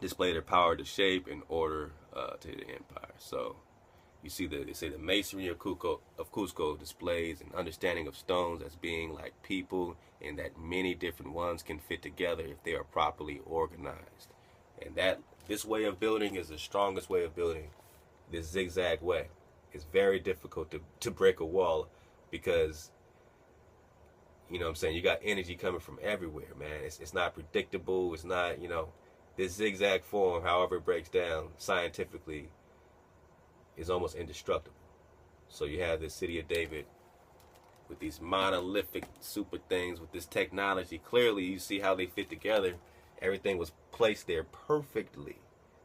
display their power to shape and order to the empire. So you see they say the masonry of Cusco displays an understanding of stones as being like people, and that many different ones can fit together if they are properly organized. And that this way of building is the strongest way of building, this zigzag way. It's very difficult to break a wall because, you know what I'm saying, you got energy coming from everywhere, man. It's not predictable. It's not, this zigzag form, however it breaks down scientifically, is almost indestructible. So you have this city of David with these monolithic super things, with this technology. Clearly, you see how they fit together. Everything was placed there perfectly.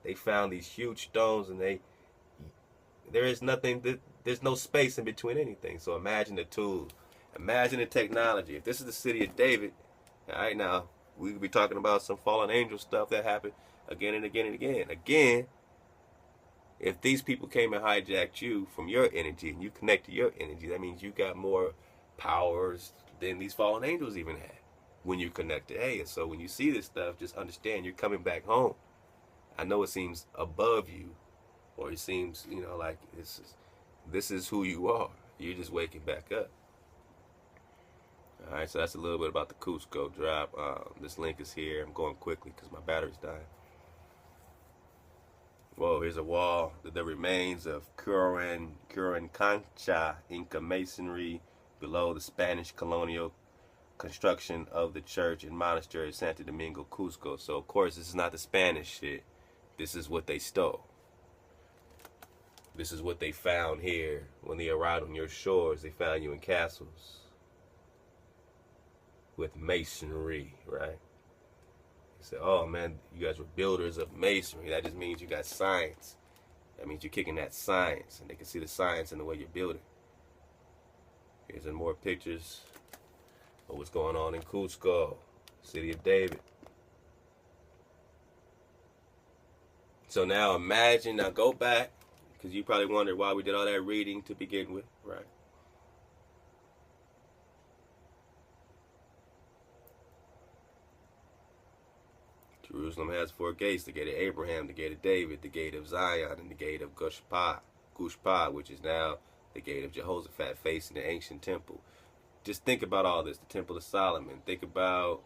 They found these huge stones, and there is nothing, there's no space in between anything. So imagine the tools, imagine the technology. If this is the city of David, all right, now we could be talking about some fallen angel stuff that happened again and again and again. Again, if these people came and hijacked you from your energy and you connect to your energy, that means you got more powers than these fallen angels even had when you connect to. Hey, so when you see this stuff, just understand you're coming back home. I know it seems above you, or it seems, like this is who you are. You're just waking back up. All right, so that's a little bit about the Cusco drop. This link is here. I'm going quickly because my battery's dying. Whoa, here's a wall. The remains of Cancha Inca masonry below the Spanish colonial construction of the church and monastery of Santo Domingo, Cusco. So, of course, this is not the Spanish shit. This is what they stole. This is what they found here when they arrived on your shores. They found you in castles with masonry, right? Say, oh man, you guys were builders of masonry. That just means you got science. That means you're kicking that science, and they can see the science in the way you're building. Here's some more pictures of what's going on in Cusco, city of David. So now imagine, now go back, because you probably wondered why we did all that reading to begin with, right? Jerusalem has four gates: the gate of Abraham, the gate of David, the gate of Zion, and the gate of Gushpa, which is now the gate of Jehoshaphat, facing the ancient temple. Just think about all this, the Temple of Solomon. Think about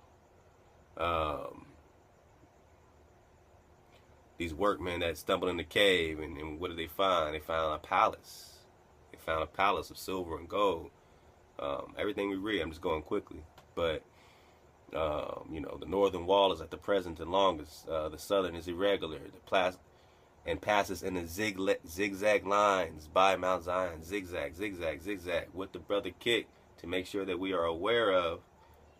these workmen that stumbled in the cave, and what did they find? They found a palace. They found a palace of silver and gold. Everything we read, I'm just going quickly, but the northern wall is at the present and longest. The southern is irregular. And passes in the zigzag lines by Mount Zion. Zigzag, zigzag, zigzag. What the brother kicked to make sure that we are aware of.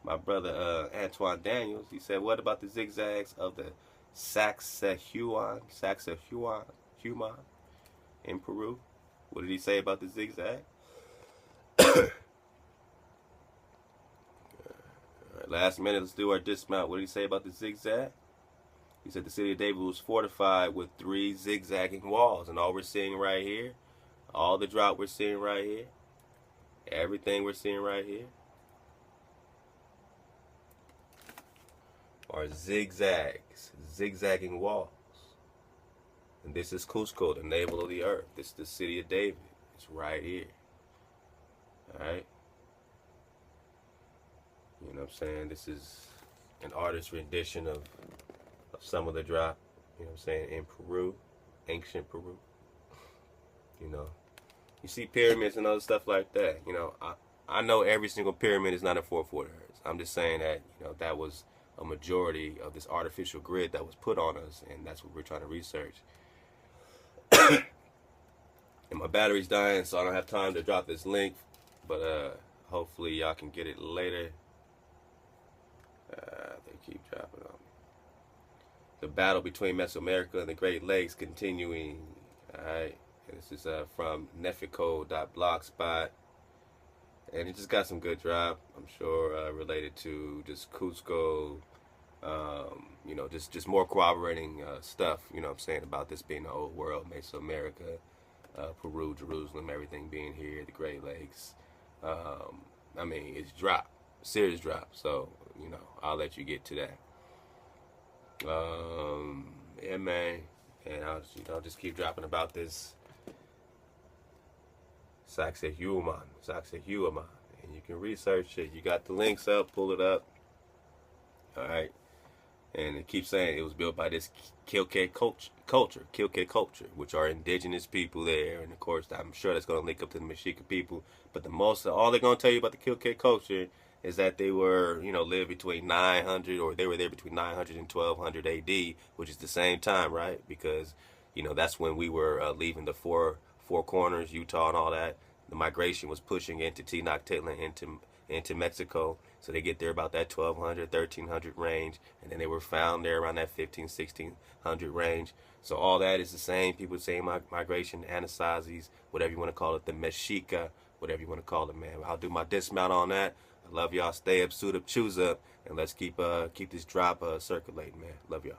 My brother Antoine Daniels, he said, what about the zigzags of the Sacsayhuaman in Peru? What did he say about the zigzag? Last minute, let's do our dismount. What did he say about the zigzag? He said the city of David was fortified with 3 zigzagging walls. And all we're seeing right here, all the drop we're seeing right here, everything we're seeing right here, are zigzags, zigzagging walls. And this is Cusco, the navel of the earth. This is the city of David. It's right here. All right? You know what I'm saying? This is an artist's rendition of some of the drop, you know what I'm saying, in Peru, ancient Peru. You see pyramids and other stuff like that. I know every single pyramid is not at 440 hertz. I'm just saying that, that was a majority of this artificial grid that was put on us, and that's what we're trying to research. And my battery's dying, so I don't have time to drop this link, but hopefully y'all can get it later. They keep dropping on me. The battle between Mesoamerica and the Great Lakes continuing. Alright, this is from nefico.blogspot, and it just got some good drop, I'm sure, related to just Cuzco, just more corroborating stuff, what I'm saying, about this being the old world, Mesoamerica, Peru, Jerusalem, everything being here, the Great Lakes. It's drop, serious drop, so, I'll let you get to that. Yeah, man, and I'll just keep dropping about this Sacsayhuaman, and you can research it. You got the links up, pull it up. All right, and it keeps saying it was built by this Kilke culture, which are indigenous people there, and of course I'm sure that's going to link up to the Mashiki people. But all they're going to tell you about the Kilke culture is that they were, lived between 900, or they were there between 900 and 1200 AD, which is the same time, right? Because, that's when we were leaving the four corners, Utah and all that. The migration was pushing into Tenochtitlan, into Mexico. So they get there about that 1200, 1300 range, and then they were found there around that 1600 range. So all that is the same. People say migration, Anasazis, whatever you want to call it, the Meshika, whatever you want to call it, man. I'll do my dismount on that. I love y'all. Stay up, suit up, choose up, and let's keep this drop circulating, man. Love y'all.